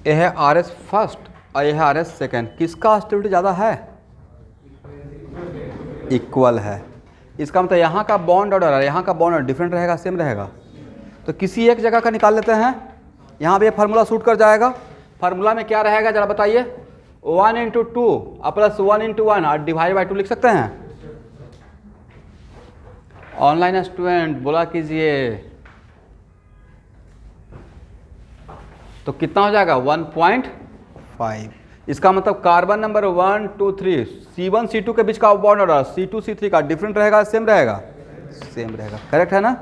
Speaker 1: यह है आरएस फर्स्ट और यह है आरएस सेकेंड। किसका स्टेबिलिटी ज़्यादा है? इक्वल है। इसका मतलब यहाँ का बॉन्ड ऑर्डर और यहाँ का बॉन्ड ऑर्डर डिफरेंट रहेगा, सेम रहेगा? तो किसी एक जगह का निकाल लेते हैं। यहाँ भी ये फार्मूला सूट कर जाएगा। फार्मूला में क्या रहेगा जरा बताइए? 1 into 2 प्लस 1 into 1 और डिवाइड बाई 2 लिख सकते हैं। ऑनलाइन स्टूडेंट बोला कीजिए। तो कितना हो जाएगा? 1.5। इसका मतलब कार्बन नंबर 1, 2, 3 C1 C2 के बीच का बॉन्ड ऑर्डर C2 C3 का डिफरेंट रहेगा, सेम रहेगा? सेम रहेगा। करेक्ट है ना?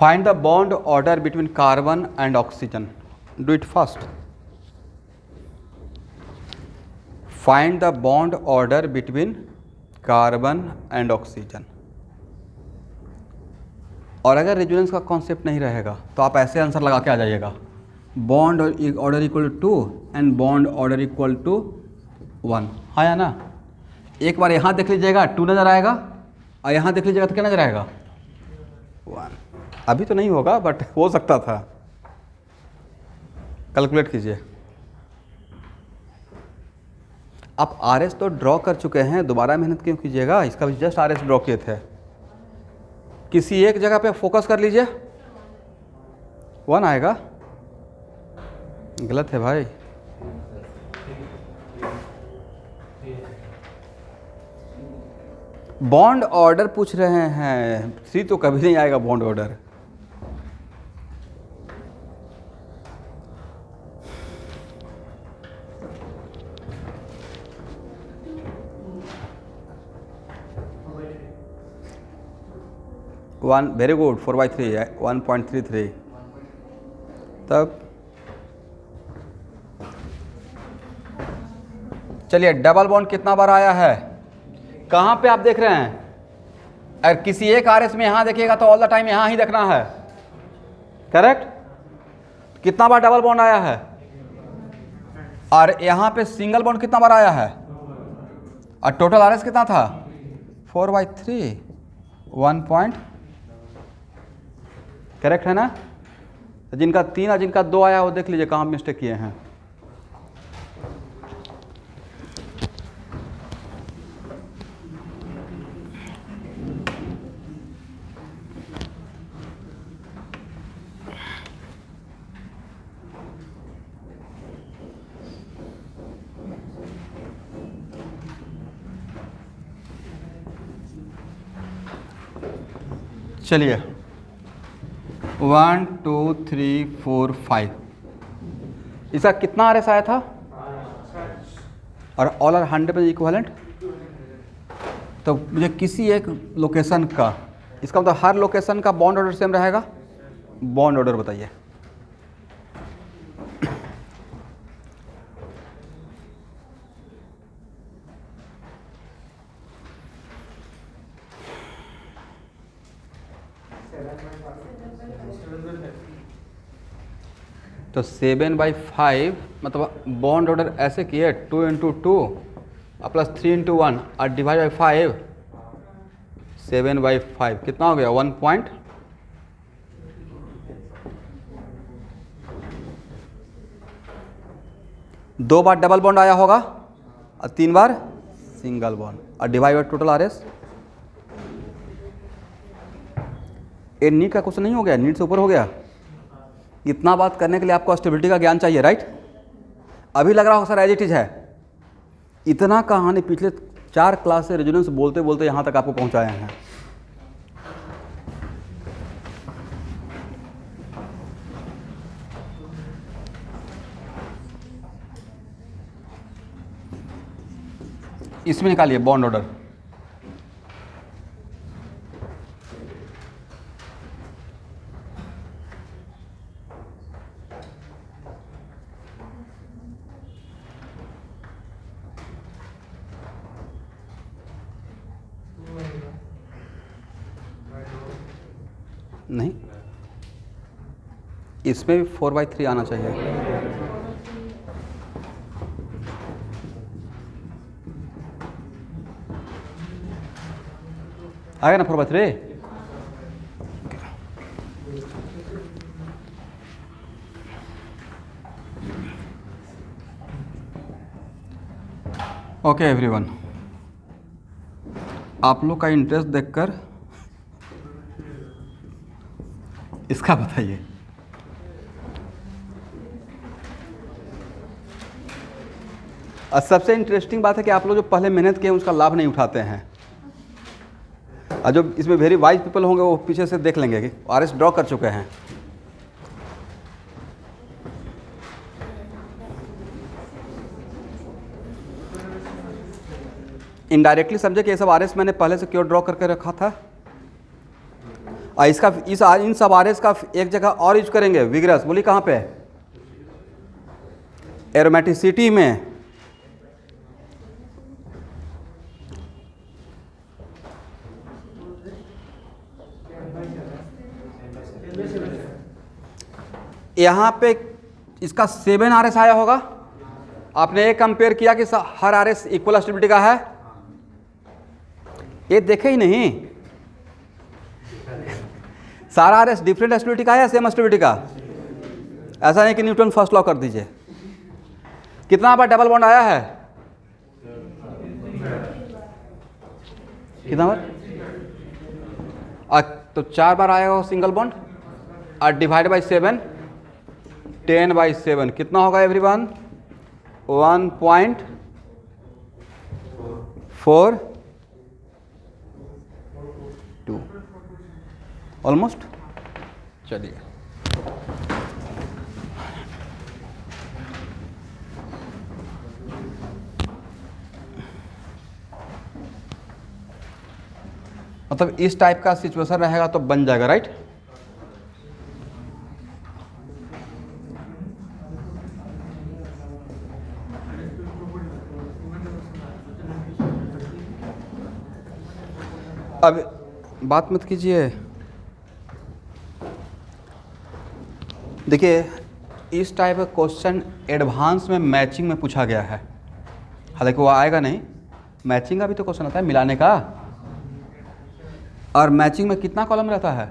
Speaker 1: Find the bond order between carbon and oxygen. Do it fast. Find the bond order between carbon and oxygen. और अगर रेजोनेंस का कॉन्सेप्ट नहीं रहेगा तो आप ऐसे आंसर लगा के आ जाइएगा. Bond order equal to 2 and bond order equal to 1. हाँ या ना. एक बार यहाँ देख लीजिएगा 2 नज़र आएगा और यहाँ देख लीजिएगा तो क्या नज़र आएगा 1. अभी तो नहीं होगा बट हो सकता था. कैलकुलेट कीजिए. आप RS तो ड्रॉ कर चुके हैं, दोबारा मेहनत क्यों कीजिएगा. इसका भी जस्ट RS ड्रॉ किए थे. किसी एक जगह पे फोकस कर लीजिए. 1 आएगा. गलत है भाई. बॉन्ड ऑर्डर पूछ रहे हैं. 3 तो कभी नहीं आएगा bond order. One very good. 4/3 है 1.33. तब चलिए डबल बॉन्ड कितना बार आया है. कहाँ पे आप देख रहे हैं. अगर किसी एक RS में यहाँ देखिएगा तो ऑल द टाइम यहाँ ही देखना है. करेक्ट. कितना बार डबल बॉन्ड आया है. और यहाँ पे सिंगल बॉन्ड कितना बार आया है. और टोटल RS कितना था 4/3. 1 पॉइंट. करेक्ट है ना. जिनका 3 और जिनका 2 आया वो देख लीजिए कहाँ मिस्टेक किए हैं. चलिए 1 2 3 4 5. इसका कितना RS आया था और ऑल आर 100% इक्विवेलेंट. तो मुझे किसी एक लोकेशन का, इसका मतलब हर लोकेशन का बॉन्ड ऑर्डर सेम रहेगा. बॉन्ड ऑर्डर बताइए. तो 7/5 मतलब बॉन्ड ऑर्डर ऐसे किए 2 × 2 प्लस 3 × 1 और डिवाइड बाई 5. 7/5 कितना हो गया 1 पॉइंट. दो बार डबल बॉन्ड आया होगा और 3 बार सिंगल बॉन्ड और डिवाइड बाई टोटल RS. ये नीट का क्वेश्चन नहीं हो गया. नीट से ऊपर हो गया. इतना बात करने के लिए आपको स्टेबिलिटी का ज्ञान चाहिए. राइट. अभी लग रहा होगा सर एज इट इज है. इतना कहानी पिछले 4 क्लास से रेजोनेंस बोलते बोलते यहाँ तक आपको पहुँचाए हैं. इसमें निकालिए बॉन्ड ऑर्डर. नहीं, इसमें भी 4/3 आना चाहिए. आएगा ना 4/3. ओके एवरीवन, आप लोग का इंटरेस्ट देखकर इसका बताइए. और सबसे इंटरेस्टिंग बात है कि आप लोग जो पहले मेहनत किए उसका लाभ नहीं उठाते हैं. और जो इसमें वेरी वाइज पीपल होंगे वो पीछे से देख लेंगे कि RS ड्रॉ कर चुके हैं. इनडायरेक्टली समझे कि ये सब RS मैंने पहले से क्यों ड्रॉ करके रखा था. और इसका इन सब आर एस का एक जगह और यूज करेंगे, विग्रस, बोलिए कहाँ पे? एरोमेटिसिटी में। यहाँ पे इसका 7 आर एस आया होगा। आपने एक कंपेयर किया कि हर आर एस इक्वल स्टेबिलिटी का है, ये देखे ही नहीं। सारा आर एस डिफरेंट स्टेबिलिटी का है या सेम स्टेबिलिटी का? ऐसा नहीं कि न्यूटन फर्स्ट लॉ कर दीजिए। कितना बार डबल बॉन्ड आया है? कितना बार? तो 4 बार आएगा सिंगल बॉन्ड, और डिवाइड बाई 7, 10/7 कितना होगा एवरीवन? 1.42 ऑलमोस्ट। चलिए मतलब इस टाइप का सिचुएशन रहेगा तो बन जाएगा, राइट? अब बात मत कीजिए। देखिए इस टाइप का क्वेश्चन एडवांस में मैचिंग में पूछा गया है, हालांकि वो आएगा नहीं। मैचिंग का भी तो क्वेश्चन आता है, मिलाने का। और मैचिंग में कितना कॉलम रहता है?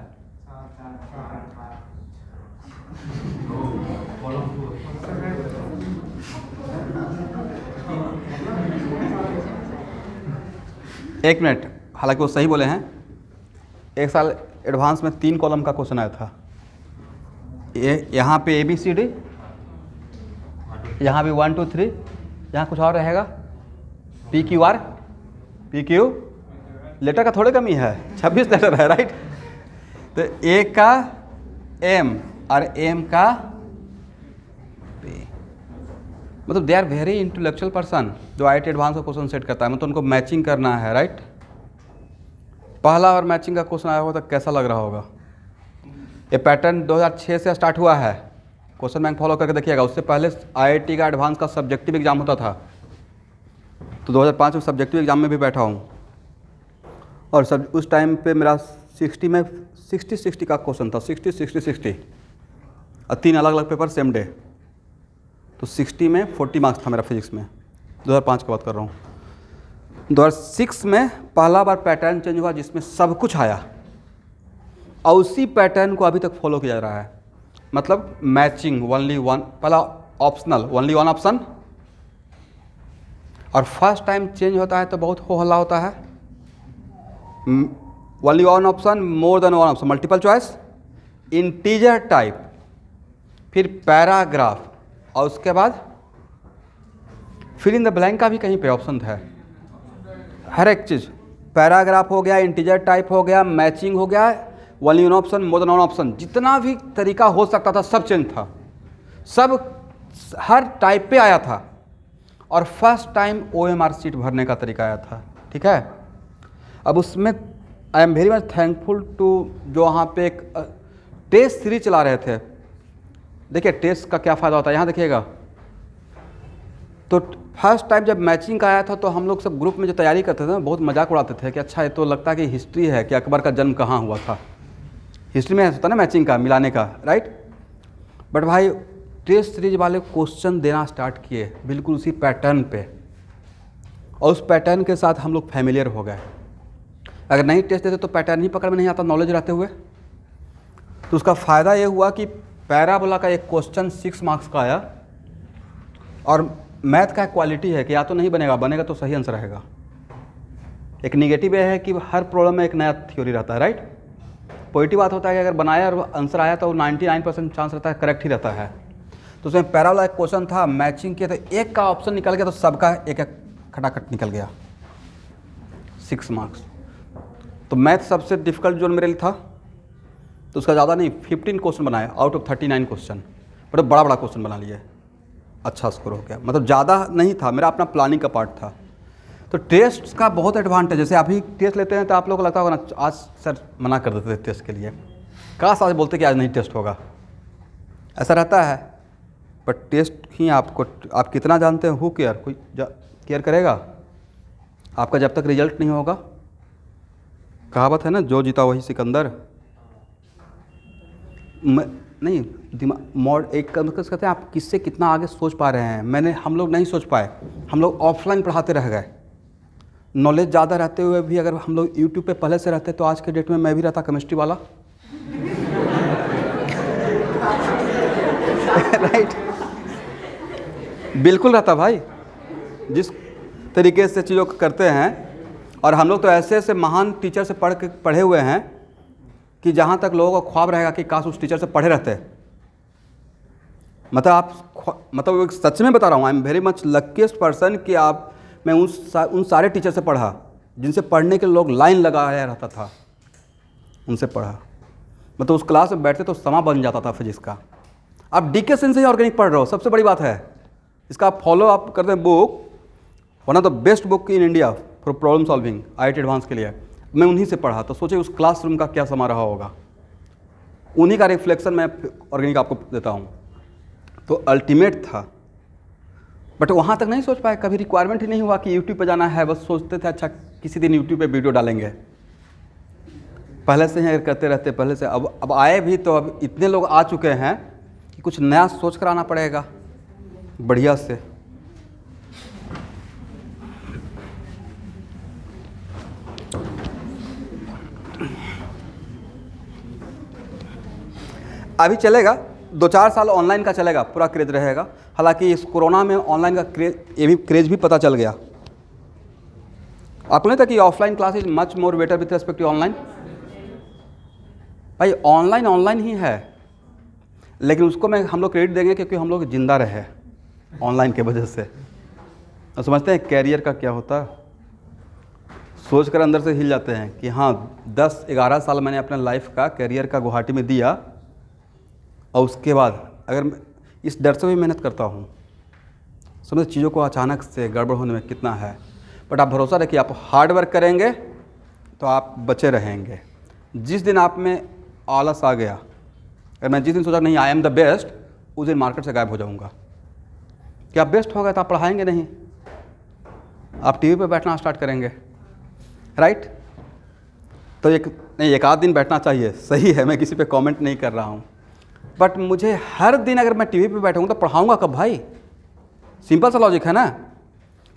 Speaker 1: एक मिनट, हालांकि वो सही बोले हैं। एक साल एडवांस में 3 कॉलम का क्वेश्चन आया था। ये यहाँ पे ABCD, यहाँ भी 1 2 3, यहाँ कुछ और रहेगा PQR, PQ। लेटर का थोड़े कमी है, 26 लेटर है, राइट? तो A का M और M का P, मतलब they are very intellectual person जो IIT एडवांस का क्वेश्चन सेट करता है। मतलब उनको मैचिंग करना है, राइट? पहला और मैचिंग का क्वेश्चन आया होगा तो कैसा लग रहा होगा? ये पैटर्न 2006 से स्टार्ट हुआ है। क्वेश्चन बैंक फॉलो करके देखिएगा। उससे पहले IIT का एडवांस का सब्जेक्टिव एग्जाम होता था, तो 2005 में सब्जेक्टिव एग्जाम में भी बैठा हूँ। और सब उस टाइम पे मेरा 60 का क्वेश्चन था, 60 और 3 अलग अलग पेपर सेम डे। तो 60 में 40 मार्क्स था मेरा फिजिक्स में। 2005 की बात कर रहा हूँ। 2006 में पहला बार पैटर्न चेंज हुआ जिसमें सब कुछ आया, और उसी पैटर्न को अभी तक फॉलो किया जा रहा है। मतलब मैचिंग ओनली वन, पहला ऑप्शनल ओनली वन ऑप्शन, और फर्स्ट टाइम चेंज होता है तो बहुत हो हल्ला होता है। Only one option, more than one option, multiple choice, integer type, फिर पैराग्राफ, और उसके बाद फिल इन द ब्लैंक का भी कहीं पे ऑप्शन है। हर एक चीज़, पैराग्राफ हो गया, इंटीजर टाइप हो गया, मैचिंग हो गया, only one option, more than one option, जितना भी तरीका हो सकता था सब चेंज था। सब हर टाइप पे आया था। और फर्स्ट टाइम OMR सीट भरने का तरीका आया था, ठीक है? अब उसमें I am very much thankful to जो वहाँ पे एक टेस्ट सीरीज चला रहे थे। देखिए टेस्ट का क्या फ़ायदा होता है, यहाँ देखिएगा। तो फर्स्ट टाइम जब मैचिंग का आया था तो हम लोग सब ग्रुप में जो तैयारी करते थे ना, बहुत मजाक उड़ाते थे कि अच्छा ये तो लगता है कि हिस्ट्री है कि अकबर का जन्म कहाँ हुआ था। हिस्ट्री में होता ना मैचिंग का, मिलाने का, राइट? बट भाई टेस्ट सीरीज वाले क्वेश्चन देना स्टार्ट किए बिल्कुल उसी पैटर्न पे, और उस पैटर्न के साथ हम लोग फैमिलियर हो गए। अगर नहीं टेस्ट देते तो पैटर्न ही पकड़ में नहीं आता नॉलेज रहते हुए। तो उसका फ़ायदा ये हुआ कि पैराबोला का एक क्वेश्चन 6 मार्क्स का आया, और मैथ का क्वालिटी है कि या तो नहीं बनेगा, बनेगा तो सही आंसर रहेगा। एक निगेटिव ये है कि हर प्रॉब्लम में एक नया थ्योरी रहता है, राइट? पॉजिटिव बात होता है कि अगर बनाया और आंसर आया तो 99% चांस रहता है करेक्ट ही रहता है। तो उसमें पैराबोला एक क्वेश्चन था, मैचिंग किया, तो एक का ऑप्शन निकल गया तो सबका एक एक खटाखट निकल गया, 6 मार्क्स। तो मैथ सबसे डिफिकल्ट जोन मेरे लिए था, तो उसका ज़्यादा नहीं 15 क्वेश्चन बनाया आउट ऑफ 39 क्वेश्चन, मतलब बड़ा बड़ा क्वेश्चन बना लिए, अच्छा स्कोर हो गया। मतलब ज़्यादा नहीं था, मेरा अपना प्लानिंग का पार्ट था। तो टेस्ट का बहुत एडवांटेज, जैसे अभी टेस्ट लेते हैं तो आप लोगों को लगता होगा ना आज सर मना कर देते थे टेस्ट के लिए, काश आज बोलते कि आज नहीं टेस्ट होगा, ऐसा रहता है। बट टेस्ट ही आपको, आप कितना जानते हैं, हु केयर, कोई केयर करेगा आपका जब तक रिजल्ट नहीं होगा। कहावत है ना, जो जीता वही सिकंदर। नहीं दिमाग एक कहते हैं आप किससे कितना आगे सोच पा रहे हैं। हम लोग नहीं सोच पाए, हम लोग ऑफलाइन पढ़ाते रह गए। नॉलेज ज़्यादा रहते हुए भी अगर हम लोग यूट्यूब पे पहले से रहते तो आज के डेट में मैं भी रहता केमिस्ट्री वाला। राइट बिल्कुल रहता भाई, जिस तरीके से चीज़ों को करते हैं। और हम लोग तो ऐसे ऐसे महान टीचर से पढ़े हुए हैं कि जहाँ तक लोगों का ख्वाब रहेगा कि काश उस टीचर से पढ़े रहते। मतलब सच में बता रहा हूँ, आई am very much luckiest person कि मैं उन सारे टीचर से पढ़ा जिनसे पढ़ने के लोग लाइन लगाया रहता था, उनसे पढ़ा। मतलब उस क्लास में बैठते तो समा बन जाता था फिजिक्स का। आप डीके सेन से ही ऑर्गेनिक पढ़ रहे हो, सबसे बड़ी बात है। इसका आप फॉलो आप करते हैं book, one of the best book in India for problem solving IIT advance के लिए, मैं उन्हीं से पढ़ा। तो सोचिए उस क्लासरूम का क्या समा रहा होगा, उन्हीं का रिफ्लेक्शन मैं ऑर्गेनिक आपको देता हूँ। तो अल्टीमेट था, बट वहाँ तक नहीं सोच पाए, कभी रिक्वायरमेंट ही नहीं हुआ कि यूट्यूब पे जाना है। बस सोचते थे अच्छा किसी दिन यूट्यूब पे वीडियो डालेंगे, पहले से ही अगर करते रहते पहले से। अब आए भी तो अब इतने लोग आ चुके हैं कि कुछ नया सोच कर आना पड़ेगा बढ़िया से। अभी चलेगा 2-4 साल ऑनलाइन का चलेगा, पूरा क्रेज रहेगा। हालांकि इस कोरोना में ऑनलाइन का क्रेज भी पता चल गया। आपको नहीं था कि offline class is much more better with respect to online. भाई ऑनलाइन ही है, लेकिन उसको हम लोग क्रेडिट देंगे क्योंकि हम लोग जिंदा रहे ऑनलाइन के वजह से। और समझते हैं कैरियर का क्या होता है, सोच कर अंदर से हिल जाते हैं कि हाँ 10-11 साल मैंने अपने लाइफ का कैरियर का गुवाहाटी में दिया, और उसके बाद अगर इस डर से भी मेहनत करता हूँ, समझ चीज़ों को अचानक से गड़बड़ होने में कितना है। बट आप भरोसा रखिए, आप हार्ड वर्क करेंगे तो आप बचे रहेंगे। जिस दिन आप में आलस आ गया, अगर मैं जिस दिन सोचा नहीं आई एम द बेस्ट, उस दिन मार्केट से गायब हो जाऊँगा। कि आप बेस्ट हो गए तो आप पढ़ाएंगे नहीं, आप टीवी पे बैठना स्टार्ट करेंगे। राइट, तो एक आध दिन बैठना चाहिए, सही है, मैं किसी पे कमेंट नहीं कर रहा हूँ। बट मुझे हर दिन अगर मैं टीवी पे बैठूँगा तो पढ़ाऊँगा कब भाई? सिंपल सा लॉजिक है ना।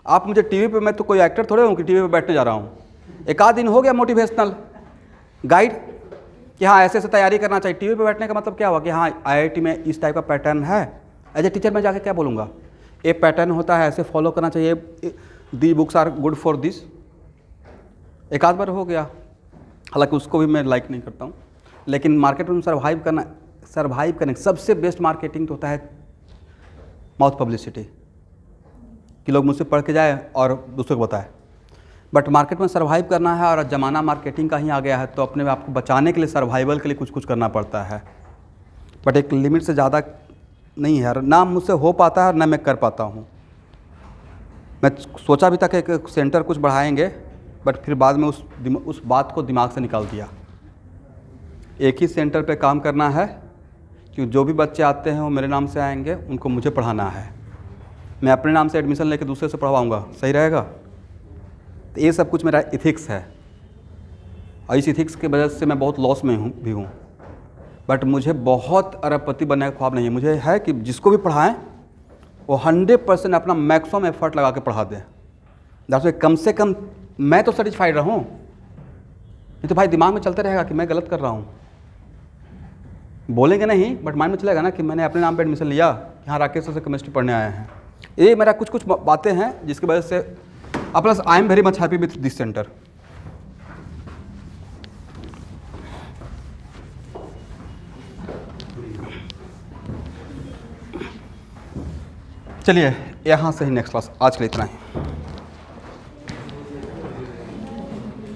Speaker 1: आप मुझे टीवी पे, मैं तो कोई एक्टर थोड़े हूँ कि टीवी पे बैठने जा रहा हूँ। एक आध दिन हो गया मोटिवेशनल गाइड कि हाँ ऐसे ऐसे तैयारी करना चाहिए। टीवी पे बैठने का मतलब क्या हुआ कि हाँ IIT में इस टाइप का पैटर्न है। एज ए टीचर मैं जाके क्या बोलूँगा, ये पैटर्न होता है, ऐसे फॉलो करना चाहिए, the books are good for this. एक आध बार हो गया, हालांकि उसको भी मैं लाइक नहीं करता हूँ। लेकिन मार्केट में सर्वाइव करने सबसे बेस्ट मार्केटिंग तो होता है माउथ पब्लिसिटी, कि लोग मुझसे पढ़ के जाए और दूसरों को बताए। बट मार्केट में सर्वाइव करना है और ज़माना मार्केटिंग का ही आ गया है, तो अपने आप को बचाने के लिए, सर्वाइवल के लिए कुछ करना पड़ता है। बट एक लिमिट से ज़्यादा नहीं है, ना मुझसे हो पाता है और ना मैं कर पाता हूँ। मैं सोचा भी था कि एक सेंटर कुछ बढ़ाएंगे, बट फिर बाद में उस बात को दिमाग से निकाल दिया। एक ही सेंटर पे काम करना है कि जो भी बच्चे आते हैं वो मेरे नाम से आएंगे, उनको मुझे पढ़ाना है। मैं अपने नाम से एडमिशन लेके दूसरे से पढ़वाऊँगा, सही रहेगा? तो ये सब कुछ मेरा इथिक्स है, और इस इथिक्स की वजह से मैं बहुत लॉस में हूँ। बट मुझे बहुत अरबपति बनने का ख्वाब नहीं है। मुझे है कि जिसको भी पढ़ाएं वो 100% अपना मैक्सिमम एफर्ट लगा के पढ़ा दें। जैसे कम से कम मैं तो सेटिस्फाइड रहूँ, नहीं तो भाई दिमाग में चलते रहेगा कि मैं गलत कर रहा हूँ। बोलेंगे नहीं, बट माइंड में चलेगा ना कि मैंने अपने नाम पे एडमिशन लिया, कि हाँ राकेश से केमिस्ट्री पढ़ने आए हैं। ये मेरा कुछ बातें हैं जिसकी वजह से plus I am very much happy with this centre. चलिए यहाँ से ही नेक्स्ट क्लास आज के लिए इतना ही।